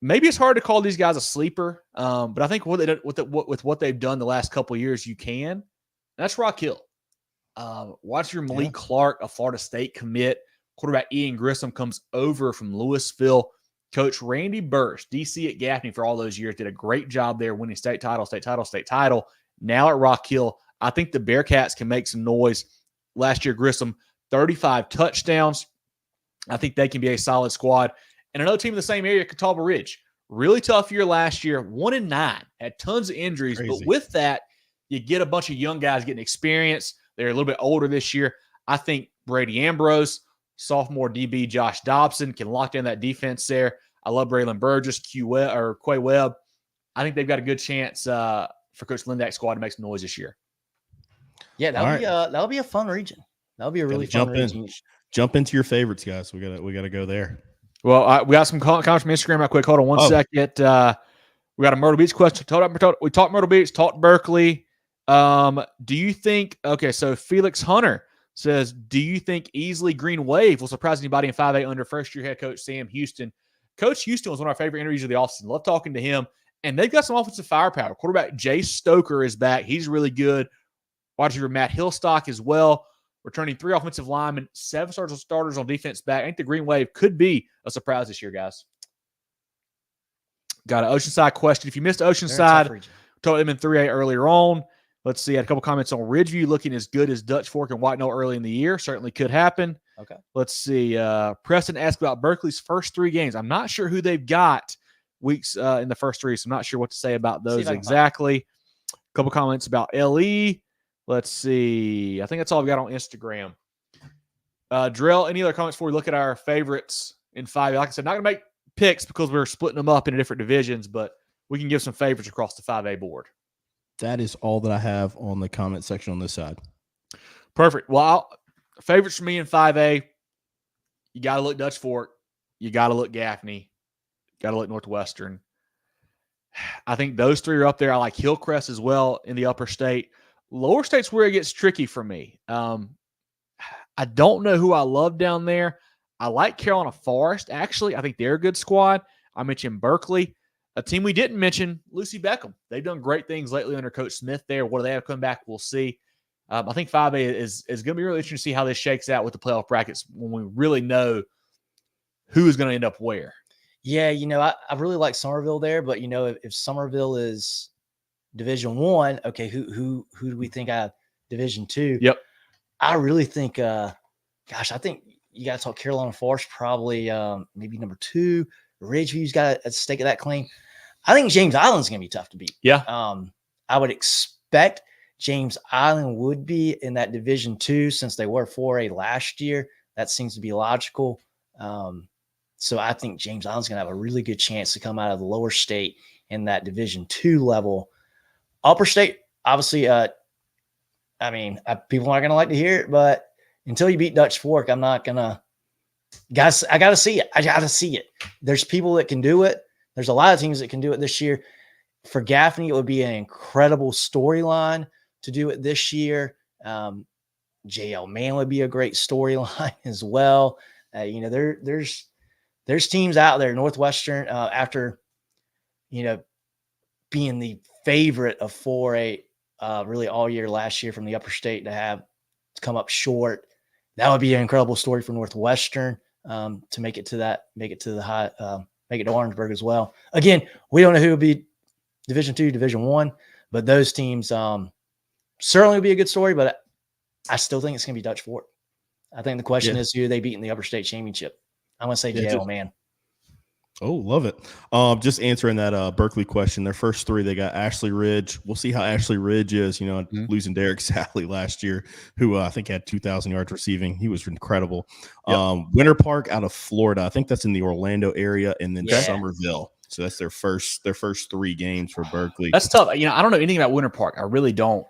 Maybe it's hard to call these guys a sleeper, but I think with what they've done the last couple of years, you can. And that's Rock Hill. Watch your Malik Clark, a Florida State commit. Quarterback Ian Grissom comes over from Louisville. Coach Randy Bursch, DC at Gaffney for all those years, did a great job there winning state title. Now at Rock Hill, I think the Bearcats can make some noise. Last year, Grissom, 35 touchdowns. I think they can be a solid squad. And another team in the same area, Catawba Ridge. Really tough year last year, 1-9, had tons of injuries. Crazy. But with that, you get a bunch of young guys getting experience. They're a little bit older this year. I think Brady Ambrose, sophomore DB Josh Dobson can lock down that defense there. I love Braylon Burgess, Quay Webb. I think they've got a good chance for Coach Lindak's squad to make some noise this year. Yeah, that'll be a fun region. That'll be a really fun region. Jump into your favorites, guys. We gotta go there. Well, we got some comments from Instagram right quick. Hold on one second. We got a Myrtle Beach question. We talked Myrtle Beach, talked Berkeley. Do you think – okay, so Felix Hunter says, do you think Easley Green Wave will surprise anybody in 5A under first-year head coach Sam Houston? Coach Houston was one of our favorite interviews of the offseason. Love talking to him. And they've got some offensive firepower. Quarterback Jay Stoker is back. He's really good. Wide receiver Matt Hillstock as well. Returning 3 offensive linemen, 7 starters on defense back. I think the Green Wave could be a surprise this year, guys. Got an Oceanside question. If you missed Oceanside, told them in 3A earlier on. Let's see. I had a couple comments on Ridgeview looking as good as Dutch Fork and White Knoll early in the year. Certainly could happen. Okay. Let's see. Preston asked about Berkeley's first 3 games. I'm not sure who they've got weeks in the first 3, so I'm not sure what to say about those exactly. A couple comments about LE. Let's see. I think that's all I've got on Instagram. Jerel, any other comments before we look at our favorites in 5A? Like I said, not going to make picks because we're splitting them up into different divisions, but we can give some favorites across the 5A board. That is all that I have on the comment section on this side. Perfect. Well, favorites for me in 5A, you got to look Dutch Fork. You got to look Gaffney. Got to look Northwestern. I think those 3 are up there. I like Hillcrest as well in the upper state. Lower state's where it gets tricky for me. I don't know who I love down there. I like Carolina Forest, actually. I think they're a good squad. I mentioned Berkeley. A team we didn't mention, Lucy Beckham. They've done great things lately under Coach Smith there. What do they have coming back? We'll see. I think 5A is going to be really interesting to see how this shakes out with the playoff brackets when we really know who is going to end up where. Yeah, I really like Somerville there, but, if Somerville is Division 1, okay, who do we think out of Division 2? Yep. I really think, I think you got to talk Carolina Forest, probably maybe number 2. Ridgeview's got a stake of that claim. I think James Island's going to be tough to beat. Yeah. I would expect James Island would be in that Division 2 since they were 4A last year. That seems to be logical. So I think James Island's going to have a really good chance to come out of the lower state in that Division II level. Upper state, obviously, people aren't going to like to hear it, but until you beat Dutch Fork, I'm not going to. Guys, I got to see it. I got to see it. There's people that can do it. There's a lot of teams that can do it this year. For Gaffney, it would be an incredible storyline to do it this year. JL Man would be a great storyline as well. There's teams out there. Northwestern, after being the favorite of 4A really all year last year from the upper state to come up short, that would be an incredible story for Northwestern to make it to Orangeburg as well. Again, we don't know who would be Division II, Division I, but those teams certainly would be a good story. But I still think it's going to be Dutch Fork. I think the question is who they beat in the upper state championship. I'm going to say JL Man. Oh, love it. Just answering that Berkeley question. Their first three, they got Ashley Ridge. We'll see how Ashley Ridge is, losing Derek Sally last year, who I think had 2,000 yards receiving. He was incredible. Yep. Winter Park out of Florida. I think that's in the Orlando area, and then Somerville. So that's their first 3 games for Berkeley. That's tough. I don't know anything about Winter Park. I really don't.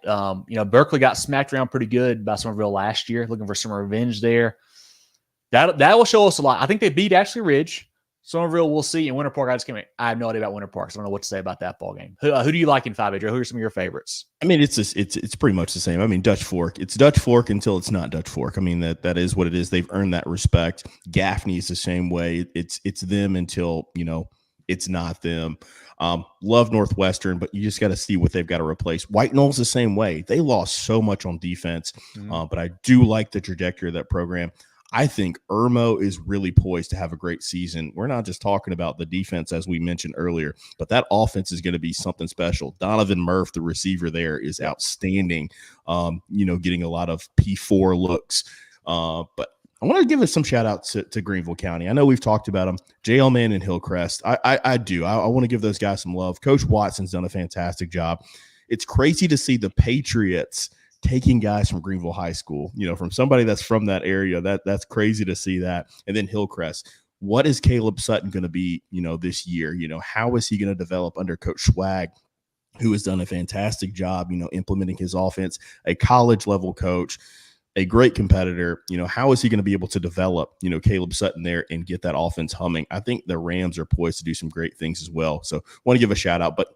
Berkeley got smacked around pretty good by Somerville last year, looking for some revenge there. That will show us a lot. I think they beat Ashley Ridge. Somerville, we'll see. In Winter Park, I have no idea about Winter Park, so I don't know what to say about that ball game. Who do you like in 5A, Joe? Who are some of your favorites? It's pretty much the same. Dutch Fork. It's Dutch Fork until it's not Dutch Fork. That is what it is. They've earned that respect. Gaffney is the same way. It's them until, it's not them. Love Northwestern, but you just got to see what they've got to replace. White Knoll's the same way. They lost so much on defense, but I do like the trajectory of that program. I think Irmo is really poised to have a great season. We're not just talking about the defense, as we mentioned earlier, but that offense is going to be something special. Donovan Murph, the receiver there, is outstanding, getting a lot of P4 looks. But I want to give us some shout outs to Greenville County. I know we've talked about them, JL Man and Hillcrest. I do. I want to give those guys some love. Coach Watson's done a fantastic job. It's crazy to see the Patriots taking guys from Greenville High School, from somebody that's from that area. That's crazy to see that. And then Hillcrest. What is Caleb Sutton going to be, this year? How is he going to develop under Coach Swag, who has done a fantastic job, implementing his offense, a college level coach, a great competitor. How is he going to be able to develop, Caleb Sutton there and get that offense humming? I think the Rams are poised to do some great things as well. So want to give a shout out, but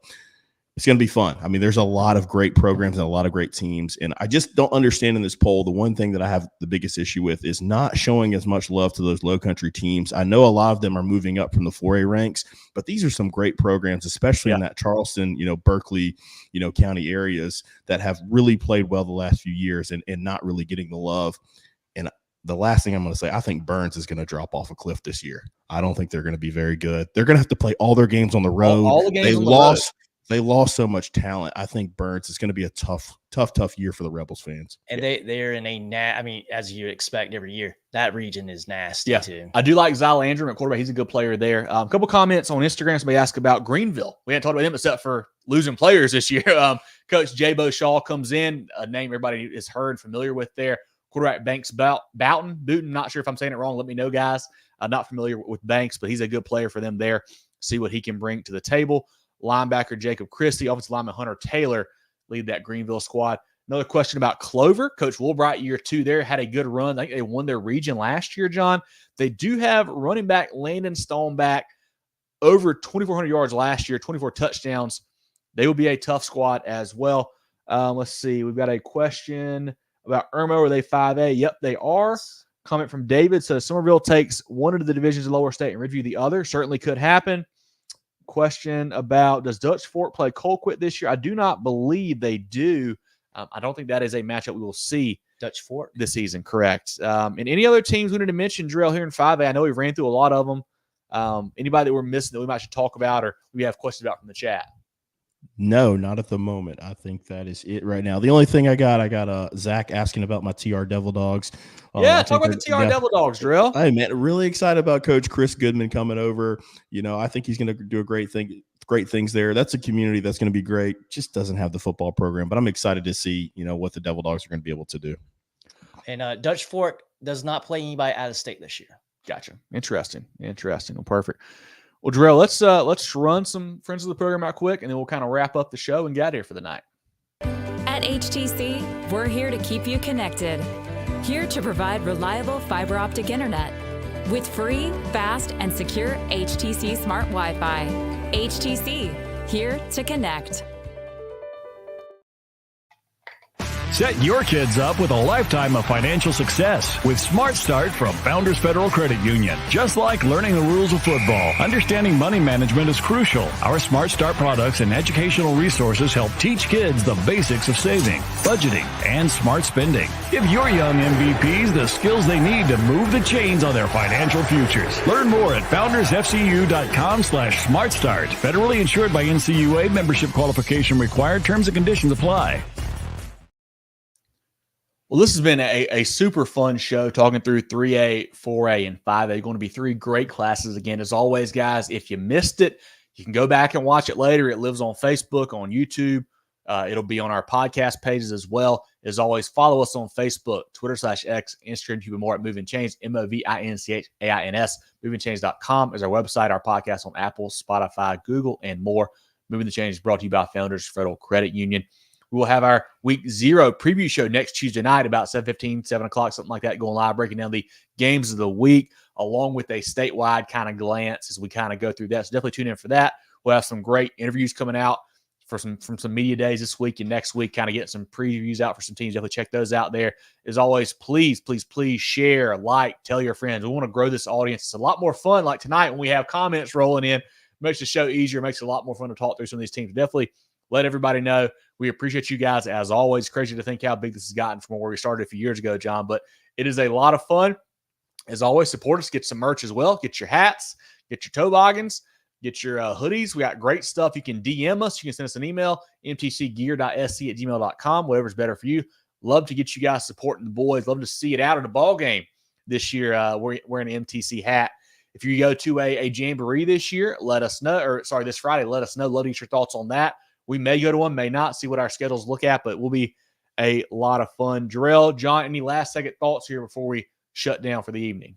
it's going to be fun. There's a lot of great programs and a lot of great teams. And I just don't understand in this poll, the one thing that I have the biggest issue with is not showing as much love to those low country teams. I know a lot of them are moving up from the 4A ranks, but these are some great programs, especially in that Charleston, Berkeley, county areas that have really played well the last few years and not really getting the love. And the last thing I'm going to say, I think Burns is going to drop off a cliff this year. I don't think they're going to be very good. They're going to have to play all their games on the road. All the games on the road. They lost so much talent. I think Burns is going to be a tough year for the Rebels fans. And they're in as you expect every year, that region is nasty too. I do like Zy Landrum at quarterback. He's a good player there. A couple comments on Instagram. Somebody asked about Greenville. We hadn't talked about him except for losing players this year. Coach J-Bo Shaw comes in, a name everybody is familiar with there. Quarterback Banks Boughton, not sure if I'm saying it wrong. Let me know, guys. I'm not familiar with Banks, but he's a good player for them there. See what he can bring to the table. Linebacker Jacob Christie, offensive lineman Hunter Taylor lead that Greenville squad. Another question about Clover. Coach Woolbright, year 2 there, had a good run. I think they won their region last year, John. They do have running back Landon Stoneback over 2,400 yards last year, 24 touchdowns. They will be a tough squad as well. Let's see. We've got a question about Irmo. Are they 5A? Yep, they are. Comment from David. So Somerville takes one of the divisions of lower state and Ridgeview the other. Certainly could happen. Question about, does Dutch Fork play Colquitt this year? I do not believe they do. I don't think that is a matchup we will see Dutch Fork this season. Correct. And any other teams we need to mention, Jerel, here in 5A? I know we've ran through a lot of them. Anybody that we're missing that we might should talk about or we have questions about from the chat? No, not at the moment. I think that is it right now. The only thing I got Zach asking about my TR Devil Dogs. Talk about the TR Devil Dogs, Jerel. Hey, man, really excited about Coach Chris Goodman coming over. I think he's going to do great things there. That's a community that's going to be great. Just doesn't have the football program, but I'm excited to see, what the Devil Dogs are going to be able to do. And Dutch Fork does not play anybody out of state this year. Gotcha. Interesting. Well, perfect. Well, Jerel, let's run some friends of the program out quick, and then we'll kind of wrap up the show and get out of here for the night. At HTC, we're here to keep you connected. Here to provide reliable fiber optic internet with free, fast, and secure HTC Smart Wi-Fi. HTC, here to connect. Set your kids up with a lifetime of financial success with Smart Start from Founders Federal Credit Union. Just like learning the rules of football, understanding money management is crucial. Our Smart Start products and educational resources help teach kids the basics of saving, budgeting, and smart spending. Give your young MVPs the skills they need to move the chains on their financial futures. Learn more at foundersfcu.com/smartstart. Federally insured by NCUA. Membership qualification required. Terms and conditions apply. Well, this has been a super fun show talking through 3A, 4A, and 5A. Going to be 3 great classes again. As always, guys, if you missed it, you can go back and watch it later. It lives on Facebook, on YouTube. It'll be on our podcast pages as well. As always, follow us on Facebook, Twitter/X, Instagram, YouTube, and more at Movin Chains, MOVINCHAINS. MovinChains.com is our website, our podcast on Apple, Spotify, Google, and more. Movin The Chains is brought to you by Founders Federal Credit Union. We will have our week 0 preview show next Tuesday night about 7:15, 7 o'clock, something like that, going live, breaking down the games of the week, along with a statewide kind of glance as we kind of go through that. So definitely tune in for that. We'll have some great interviews coming out from some media days this week and next week, kind of getting some previews out for some teams. Definitely check those out there. As always, please share, like, tell your friends. We want to grow this audience. It's a lot more fun like tonight when we have comments rolling in. Makes the show easier, makes it a lot more fun to talk through some of these teams. Definitely let everybody know. We appreciate you guys as always. Crazy to think how big this has gotten from where we started a few years ago, John, but it is a lot of fun. As always, support us. Get some merch as well. Get your hats, get your toboggans, get your hoodies. We got great stuff. You can DM us. You can send us an email, mtcgear.sc@gmail.com, whatever's better for you. Love to get you guys supporting the boys. Love to see it out at a ball game this year. Wearing an MTC hat. If you go to a jamboree this year, let us know. This Friday, let us know. Love to get your thoughts on that. We may go to one, may not. See what our schedules look at, but it will be a lot of fun. Jerel, John, any last second thoughts here before we shut down for the evening?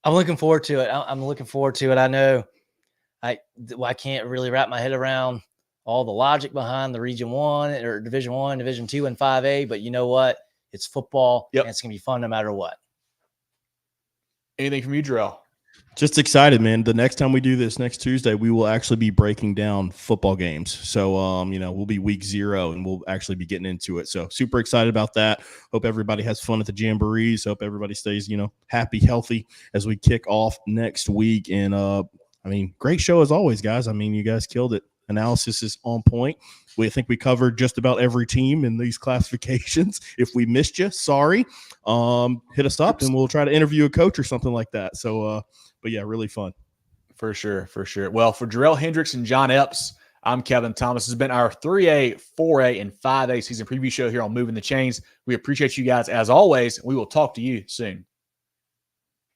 I'm looking forward to it. I'm looking forward to it. I know I can't really wrap my head around all the logic behind the Region 1 or Division 1, Division 2, and 5A, but you know what? It's football, and it's going to be fun no matter what. Anything from you, Jerel? Just excited, man. The next time we do this next Tuesday, we will actually be breaking down football games. So, we'll be week 0 and we'll actually be getting into it. So super excited about that. Hope everybody has fun at the jamborees. Hope everybody stays, happy, healthy as we kick off next week. And, great show as always, guys. You guys killed it. Analysis is on point. I think we covered just about every team in these classifications. If we missed you, sorry. Hit us up and we'll try to interview a coach or something like that. So, but yeah, really fun. For sure. Well, for Jerel Hendricks and John Epps, I'm Kevin Thomas. This has been our 3A, 4A, and 5A season preview show here on Movin The Chains. We appreciate you guys as always. We will talk to you soon.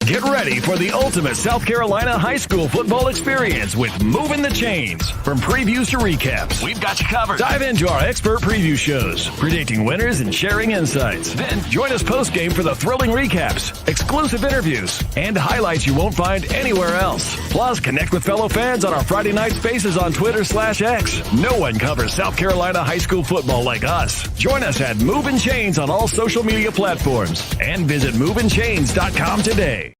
Get ready for the ultimate South Carolina high school football experience with Movin The Chains. From previews to recaps, we've got you covered. Dive into our expert preview shows, predicting winners and sharing insights. Then join us post-game for the thrilling recaps, exclusive interviews, and highlights you won't find anywhere else. Plus, connect with fellow fans on our Friday night spaces on Twitter/X. No one covers South Carolina high school football like us. Join us at Movin Chains on all social media platforms and visit movinchains.com today.